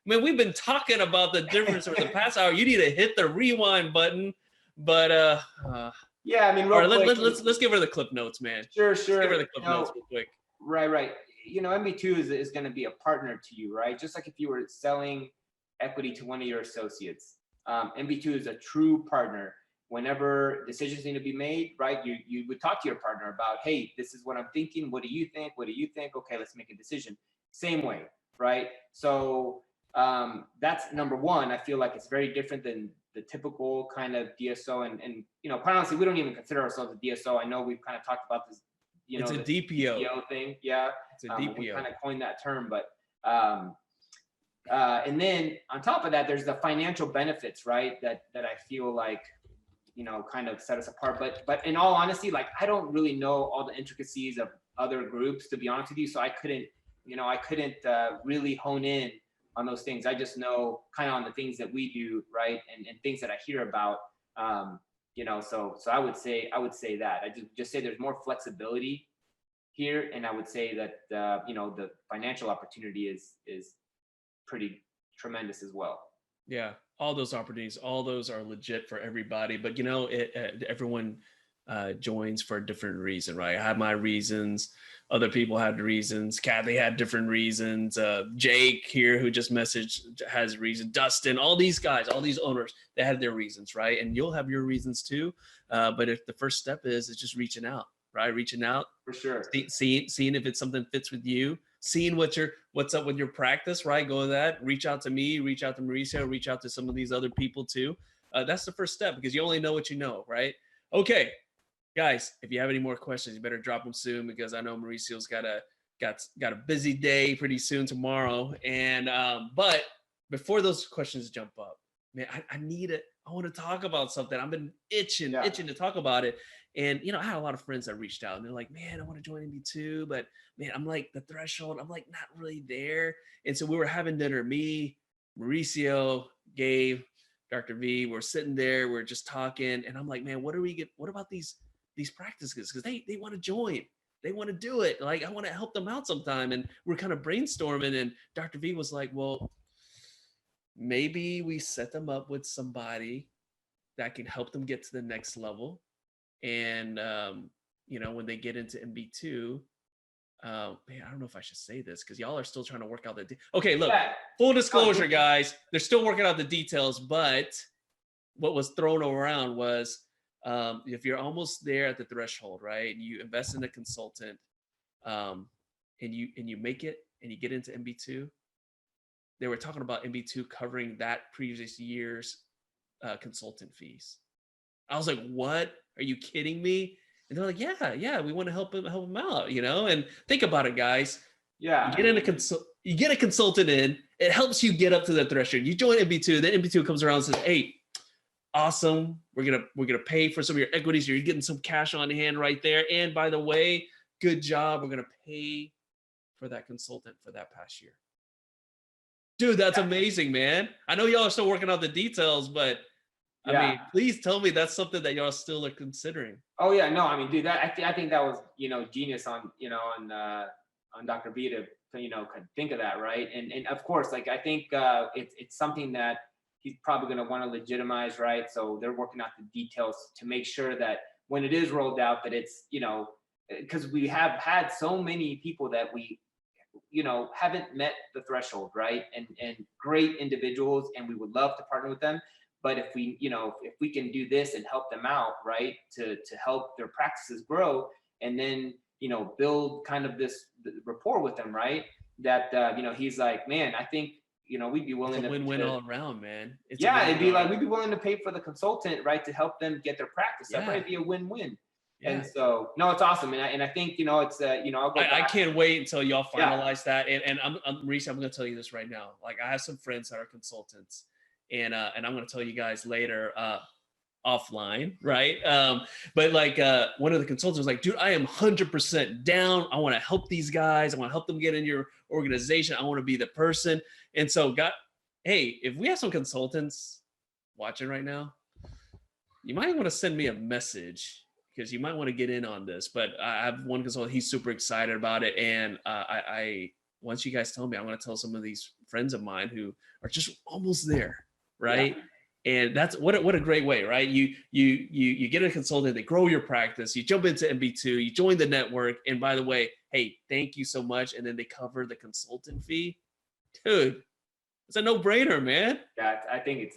Speaker 1: Man, we've been talking about the difference over the past hour. You need to hit the rewind button." But
Speaker 2: yeah, I mean,
Speaker 1: let's give her the clip notes, man.
Speaker 2: Sure.
Speaker 1: Let's give her the clip notes real quick.
Speaker 2: Right. MB2 is going to be a partner to you, right? Just like if you were selling equity to one of your associates, MB2 is a true partner. Whenever decisions need to be made, right? You would talk to your partner about, "Hey, this is what I'm thinking. What do you think? What do you think? Okay, let's make a decision." Same way, right? So that's number one. I feel like it's very different than the typical kind of DSO, and quite honestly, we don't even consider ourselves a DSO. I know we've kind of talked about this.
Speaker 1: It's a DPO
Speaker 2: thing. Yeah.
Speaker 1: It's a DPO.
Speaker 2: We kind of coined that term, but and then on top of that, there's the financial benefits, right? That I feel like, kind of set us apart. But in all honesty, like, I don't really know all the intricacies of other groups, to be honest with you. So I couldn't you know, I couldn't really hone in on those things. I just know kind of on the things that we do, right, and things that I hear about. You know, so I would say that I just say there's more flexibility here, and I would say that you know, the financial opportunity is pretty tremendous as well.
Speaker 1: Yeah, all those opportunities, all those are legit for everybody. But you know, everyone joins for a different reason, right? I have my reasons. Other people had reasons. Kathy had different reasons. Jake here, who just messaged, has reason. Dustin, all these guys, all these owners, they had their reasons, right? And you'll have your reasons too. But if the first step is just reaching out, right? Reaching out
Speaker 2: For sure.
Speaker 1: seeing if it's something fits with you, seeing what's up with your practice, right? Go to that. Reach out to me. Reach out to Mauricio. Reach out to some of these other people too. That's the first step, because you only know what you know, right? Okay. Guys, if you have any more questions, you better drop them soon, because I know Mauricio's got a busy day pretty soon tomorrow. And but before those questions jump up, man, I need it. I want to talk about something. I've been itching to talk about it. And you know, I had a lot of friends that reached out and they're like, man, I want to join MB2, but man, I'm like the threshold. I'm like not really there. And so we were having dinner, me, Mauricio, Gabe, Dr. V. We're sitting there, we're just talking, and I'm like, man, what about these practices? Because they want to join, they want to do it. Like, I want to help them out sometime. And we're kind of brainstorming, and Dr. V was like, well, maybe we set them up with somebody that can help them get to the next level. And you know, when they get into MB2, man, I don't know if I should say this because y'all are still trying to work out the okay, look, full disclosure, guys, they're still working out the details. But what was thrown around was, if you're almost there at the threshold, right, and you invest in a consultant, and you make it and you get into MB2, they were talking about MB2 covering that previous year's consultant fees. I was like, what? Are you kidding me? And they're like, yeah, we want to help them out, you know? And think about it, guys.
Speaker 2: Yeah.
Speaker 1: You get a consultant in, it helps you get up to the threshold. You join MB2, then MB2 comes around and says, hey, awesome, we're gonna pay for some of your equities. You're getting some cash on hand right there. And by the way, good job. We're gonna pay for that consultant for that past year. Dude, that's amazing, man. I know y'all are still working out the details, but I mean, please tell me that's something that y'all still are considering.
Speaker 2: Oh yeah, no, I mean, dude, I think that was, you know, genius on Dr. B to, you know, think of that, right? And of course, like, I think it's something that he's probably going to want to legitimize, right? So they're working out the details to make sure that when it is rolled out, that it's, you know, because we have had so many people that we, you know, haven't met the threshold, right? And great individuals, and we would love to partner with them. But if we, you know, if we can do this and help them out, right, to help their practices grow, and then, you know, build kind of this rapport with them, right? That, you know, he's like, man, I think, you know, we'd be willing to
Speaker 1: win-win all around, man.
Speaker 2: It'd be like, we'd be willing to pay for the consultant, right, to help them get their practice. That'd probably be a win-win. Yeah. And so, no, it's awesome. And I think, you know, it's, you know,
Speaker 1: I can't wait until y'all finalize that. And I'm Mauricio, I'm going to tell you this right now. Like, I have some friends that are consultants, and I'm going to tell you guys later, offline, right? But like, one of the consultants was like, dude, I am 100% down. I want to help these guys. I want to help them get in your organization. I want to be the person. And so hey, if we have some consultants watching right now, you might want to send me a message, because you might want to get in on this. But I have one consultant, he's super excited about it. And I once you guys tell me, I'm going to tell some of these friends of mine who are just almost there, right? Yeah. And that's what a great way, right? You get a consultant, they grow your practice, you jump into MB2, you join the network, and by the way, hey, thank you so much. And then they cover the consultant fee. Dude, it's a no-brainer, man.
Speaker 2: Yeah, I think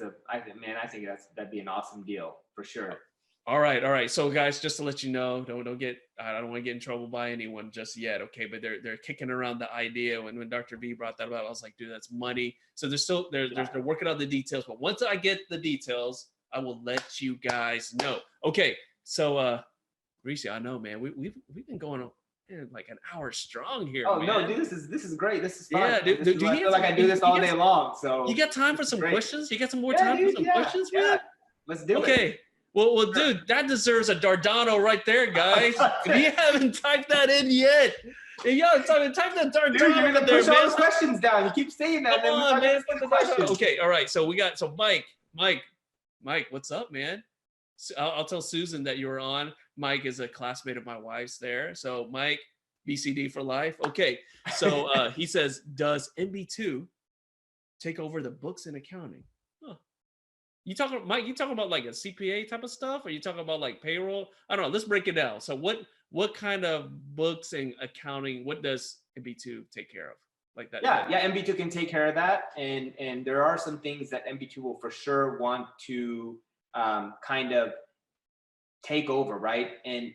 Speaker 2: that'd be an awesome deal for sure.
Speaker 1: All right. So guys, just to let you know, I don't want to get in trouble by anyone just yet. Okay. But they're kicking around the idea. When Dr. V brought that up, I was like, dude, that's money. So they're working out the details, but once I get the details, I will let you guys know. Okay. So, Mauricio, I know, man, we've been going like an hour strong here.
Speaker 2: Oh, man. No, dude, this is great. This is fun. Yeah, dude, I feel like I do this all day long. So
Speaker 1: you got time for some questions? You got some more time for some questions?
Speaker 2: Yeah. Let's do it.
Speaker 1: Okay. Well, dude, that deserves a Dardano right there, guys. If you haven't typed that in yet, Hey, yo, type the darn
Speaker 2: Dude, you're
Speaker 1: time
Speaker 2: gonna
Speaker 1: up there,
Speaker 2: push all
Speaker 1: man.
Speaker 2: the questions down. You keep saying that.
Speaker 1: Come
Speaker 2: And then we're
Speaker 1: on,
Speaker 2: not
Speaker 1: man.
Speaker 2: gonna
Speaker 1: Put
Speaker 2: see
Speaker 1: the
Speaker 2: the
Speaker 1: darn time.
Speaker 2: questions.
Speaker 1: Okay, all right. So we got Mike, what's up, man? I'll tell Susan that you were on. Mike is a classmate of my wife's there. So Mike, BCD for life. Okay, so he says, does MB2 take over the books and accounting? Huh. You talking, Mike? You talking about like a CPA type of stuff, or you talking about like payroll? I don't know. Let's break it down. So what kind of books and accounting? What does MB2 take care of? Like that?
Speaker 2: Yeah, MB2 can take care of that, and there are some things that MB2 will for sure want to kind of take over, right? And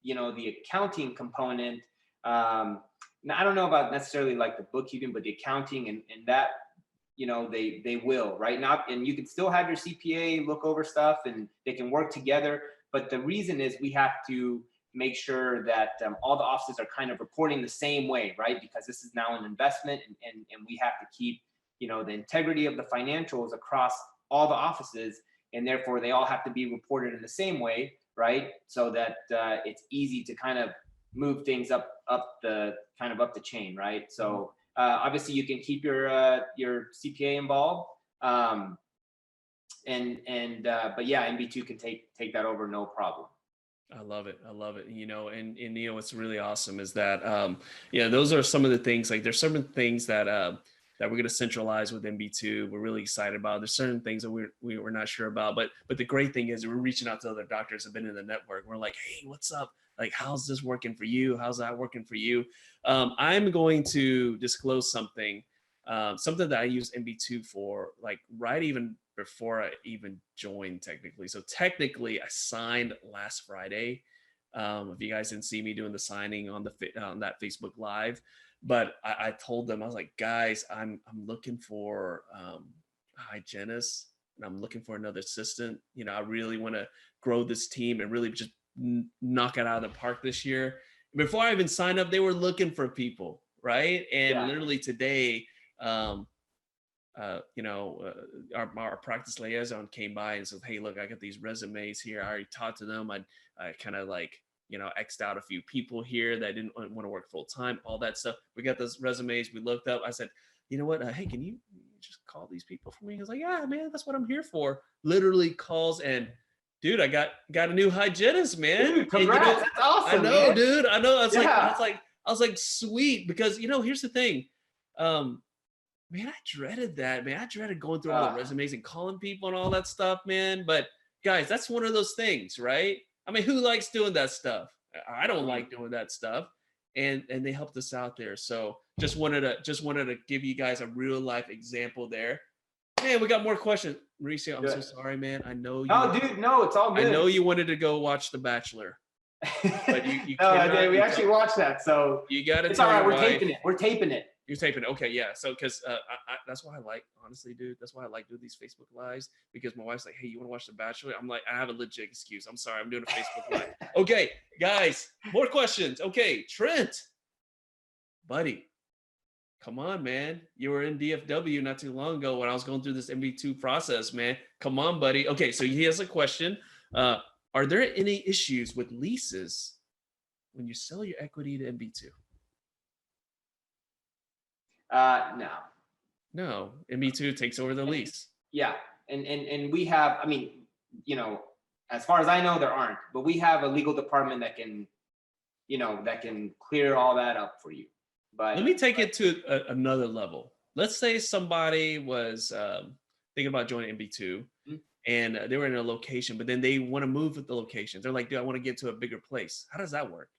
Speaker 2: you know, the accounting component. Now I don't know about necessarily like the bookkeeping, but the accounting and that, you know, they will right now, and you can still have your CPA look over stuff, and they can work together. But the reason is we have to make sure that all the offices are kind of reporting the same way, right? Because this is now an investment, and we have to keep, you know, the integrity of the financials across all the offices, and therefore they all have to be reported in the same way, right? So that it's easy to kind of move things up the chain, right? So obviously you can keep your CPA involved, but yeah, MB2 can take that over, no problem.
Speaker 1: I love it. I love it. You know, and you know, what's really awesome is that, yeah, those are some of the things, like there's certain things that, that we're going to centralize with MB2. We're really excited about. There's certain things that we're not sure about, but the great thing is we're reaching out to other doctors that have been in the network. We're like, hey, what's up? Like, how's this working for you? How's that working for you? I'm going to disclose something, something that I use MB2 for, like right even before I even joined technically. So technically I signed last Friday. If you guys didn't see me doing the signing on that Facebook Live, but I told them, I was like, guys, I'm looking for a hygienist, and I'm looking for another assistant. You know, I really want to grow this team and really just knock it out of the park this year. Before I even signed up, they were looking for people, right? And literally today, you know, our practice liaison came by and said, hey, look, I got these resumes here. I already talked to them. I kind of like, you know, X'd out a few people here that didn't want to work full time, all that stuff. We got those resumes. We looked up. I said, you know what? Hey, can you just call these people for me? He was like, yeah, man, that's what I'm here for. Literally calls, and dude, I got a new hygienist, man.
Speaker 2: Dude, congrats.
Speaker 1: And, you know,
Speaker 2: that's awesome.
Speaker 1: I know,
Speaker 2: man.
Speaker 1: dude. I know. I was like, sweet, because, you know, here's the thing. Man, I dreaded that, man. I dreaded going through all the resumes and calling people and all that stuff, man. But guys, that's one of those things, right? I mean, who likes doing that stuff? I don't like doing that stuff. And they helped us out there. So just wanted to give you guys a real life example there. Man, we got more questions. Mauricio, I'm so sorry, man. I know you.
Speaker 2: Oh, dude, no, it's all good.
Speaker 1: I know you wanted to go watch The Bachelor. But you
Speaker 2: no, we actually watched that. So
Speaker 1: you got to.
Speaker 2: It's all right. We're taping it. We're taping it.
Speaker 1: You're taping it. Okay, yeah. So, because that's why I like, honestly, dude, that's why I like doing these Facebook Lives, because my wife's like, hey, you want to watch The Bachelor? I'm like, I have a legit excuse. I'm sorry. I'm doing a Facebook Live. Okay, guys, more questions. Okay, Trent, buddy, come on, man. You were in DFW not too long ago when I was going through this MB2 process, man. Come on, buddy. Okay, so he has a question. Are there any issues with leases when you sell your equity to MB2?
Speaker 2: No.
Speaker 1: No, MB2 takes over the lease.
Speaker 2: Yeah, and we have, I mean, you know, as far as I know, there aren't, but we have a legal department that can, you know, that can clear all that up for you. But
Speaker 1: let me take it to another level. Let's say somebody was thinking about joining MB2, and they were in a location, but then they want to move with the location. They're like, dude, I want to get to a bigger place. How does that work?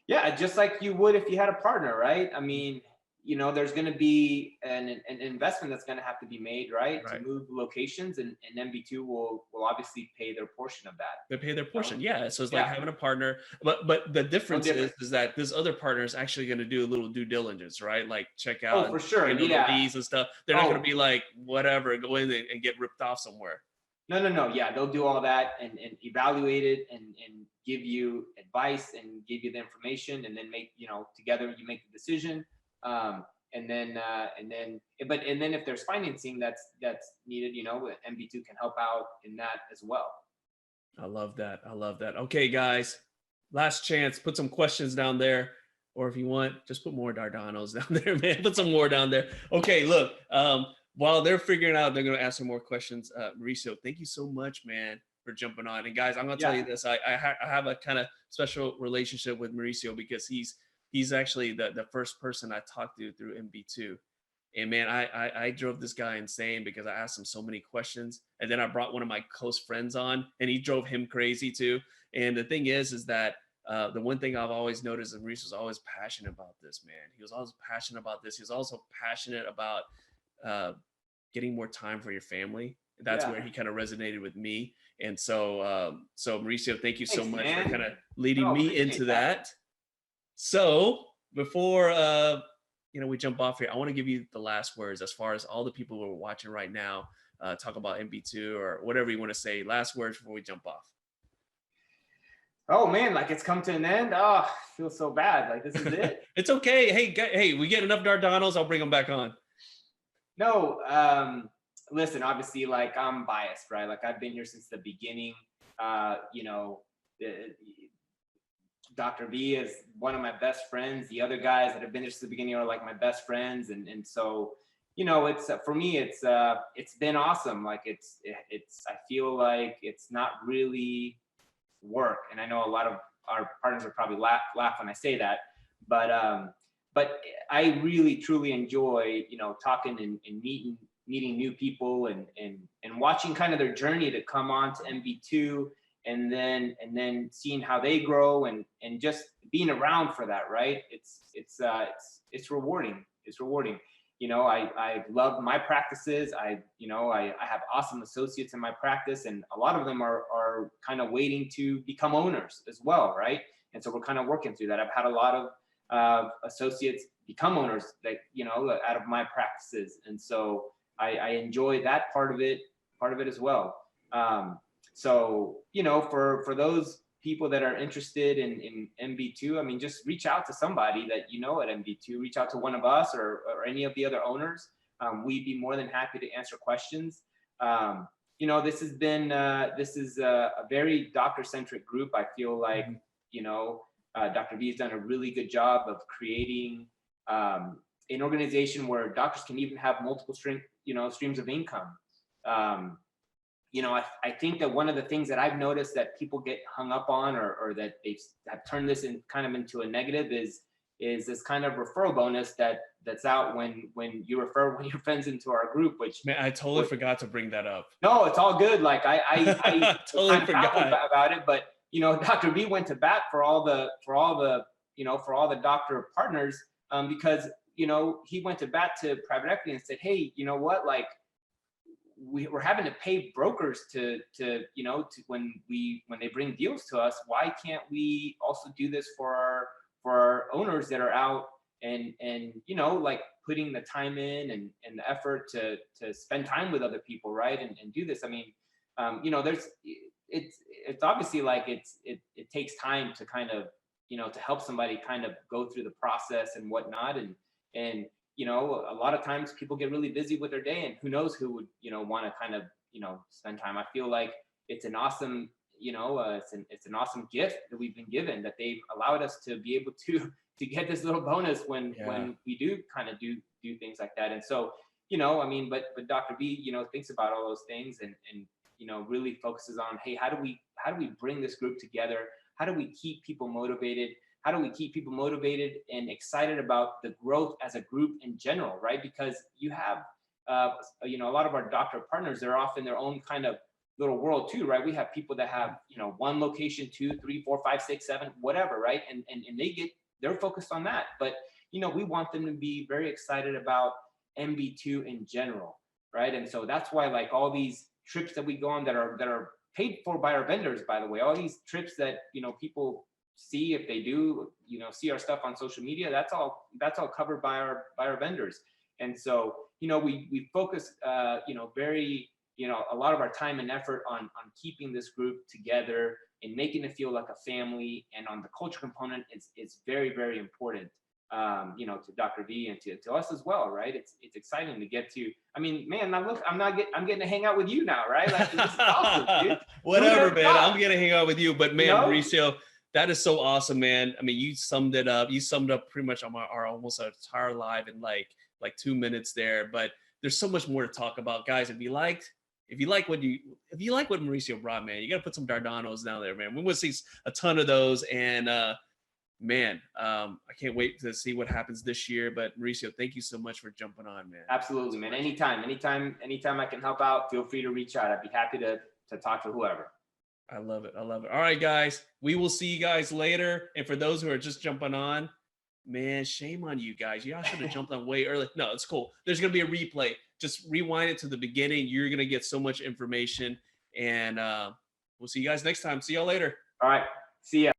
Speaker 2: Yeah, just like you would if you had a partner, right? I mean, you know, there's going to be an investment that's going to have to be made, right? To move locations, and MB2 will obviously pay their portion of that.
Speaker 1: They pay their portion, yeah. So it's like having a partner, but the difference is that this other partner is actually going to do a little due diligence, right? Like check out,
Speaker 2: for sure,
Speaker 1: the leads and stuff. They're not going to be like, whatever, go in and get ripped off somewhere.
Speaker 2: No. Yeah, they'll do all that and evaluate it and give you advice and give you the information, and then make, you know, together you make the decision. And then if there's financing that's needed, you know, MB2 can help out in that as well.
Speaker 1: I love that. Okay, guys, last chance, put some questions down there. Or if you want, just put more Dardanos down there, man. Put some more down there. Okay, look, while they're figuring out, they're going to ask some more questions. Mauricio, thank you so much, man, for jumping on. And guys, I'm going to tell you this. I have a kind of special relationship with Mauricio because he's actually the first person I talked to through MB2. And man, I drove this guy insane because I asked him so many questions. And then I brought one of my close friends on and he drove him crazy too. And the thing is that the one thing I've always noticed is Mauricio was always passionate about this, man. He was always passionate about this. He was also passionate about getting more time for your family. That's where he kind of resonated with me. And so, Mauricio, thank you so much for kind of leading me into that. So before, we jump off here, I want to give you the last words as far as all the people who are watching right now, talk about MB2 or whatever you want to say. Last words before we jump off.
Speaker 2: Oh man, like it's come to an end. Oh, I feel so bad. Like this is it.
Speaker 1: It's okay. Hey, we get enough Dardanos. I'll bring them back on.
Speaker 2: No, listen, obviously, like I'm biased, right? Like I've been here since the beginning. Dr. V is one of my best friends. The other guys that have been here since the beginning are like my best friends. And so, it's for me, it's been awesome. Like I feel like it's not really work. And I know a lot of our partners will probably laugh when I say that, but I really truly enjoy, talking and meeting new people and watching kind of their journey to come on to MB2 and then seeing how they grow and just being around for that, right? It's rewarding. It's rewarding. I love my practices. I have awesome associates in my practice, and a lot of them are kind of waiting to become owners as well, right? And so we're kind of working through that. I've had a lot of associates become owners, out of my practices, and so I enjoy that part of it as well. So for those people that are interested in MB2, I mean, just reach out to somebody that at MB2, reach out to one of us or any of the other owners. We'd be more than happy to answer questions. This has been, this is a very doctor-centric group. I feel like, Dr. V has done a really good job of creating an organization where doctors can even have multiple streams of income. I think that one of the things that I've noticed that people get hung up on or that they have turned this into a negative is this kind of referral bonus that's out when you refer one of your friends into our group, which
Speaker 1: man, I totally forgot to bring that up.
Speaker 2: No, it's all good. Like I
Speaker 1: totally forgot
Speaker 2: about it, but Dr. V went to bat for all the doctor partners because he went to bat to private equity and said, hey, you know what, like we're having to pay brokers to when they bring deals to us. Why can't we also do this for our owners that are out and like putting the time in and the effort to spend time with other people, right? And do this. I mean, it's obviously like it takes time to kind of to help somebody kind of go through the process and whatnot, and a lot of times people get really busy with their day, and who knows who would want to kind of spend time. I feel like it's an awesome it's an awesome gift that we've been given, that they've allowed us to be able to get this little bonus when we do kind of do things like that. And so I mean, but Dr. B thinks about all those things and really focuses on, hey, how do we bring this group together? How do we keep people motivated? How do we keep people motivated and excited about the growth as a group in general, right? Because you have, a lot of our doctor partners, they're off in their own kind of little world too, right? We have people that have, one location, 2, 3, 4, 5, 6, 7, whatever, right? And they're focused on that. But, we want them to be very excited about MB2 in general, right? And so that's why, like, all these trips that we go on that are paid for by our vendors, by the way, all these trips that, people see, if they do, see our stuff on social media, that's all covered by our vendors. And so, we focus, very, a lot of our time and effort on keeping this group together and making it feel like a family. And on the culture component, it's very, very important, to Dr. V and to us as well, right? It's exciting to get to. I mean, man, I'm getting to hang out with you now, right? Like, this is awesome, dude.
Speaker 1: Whatever, man. I'm getting to hang out with you, but man, Mauricio, That is so awesome, man. I mean, you summed it up. You summed up pretty much our almost our entire live in like 2 minutes there. But there's so much more to talk about, guys. If you like what Mauricio brought, man, you got to put some Dardanos down there, man. We want to see a ton of those, and man, I can't wait to see what happens this year. But Mauricio, thank you so much for jumping on, man.
Speaker 2: Absolutely, man. Anytime I can help out, feel free to reach out. I'd be happy to talk to whoever.
Speaker 1: I love it. All right, guys, we will see you guys later. And for those who are just jumping on, man, shame on you guys. Y'all should have jumped on way early. No, it's cool. There's going to be a replay. Just rewind it to the beginning. You're going to get so much information. And we'll see you guys next time. See y'all later.
Speaker 2: All right. See ya.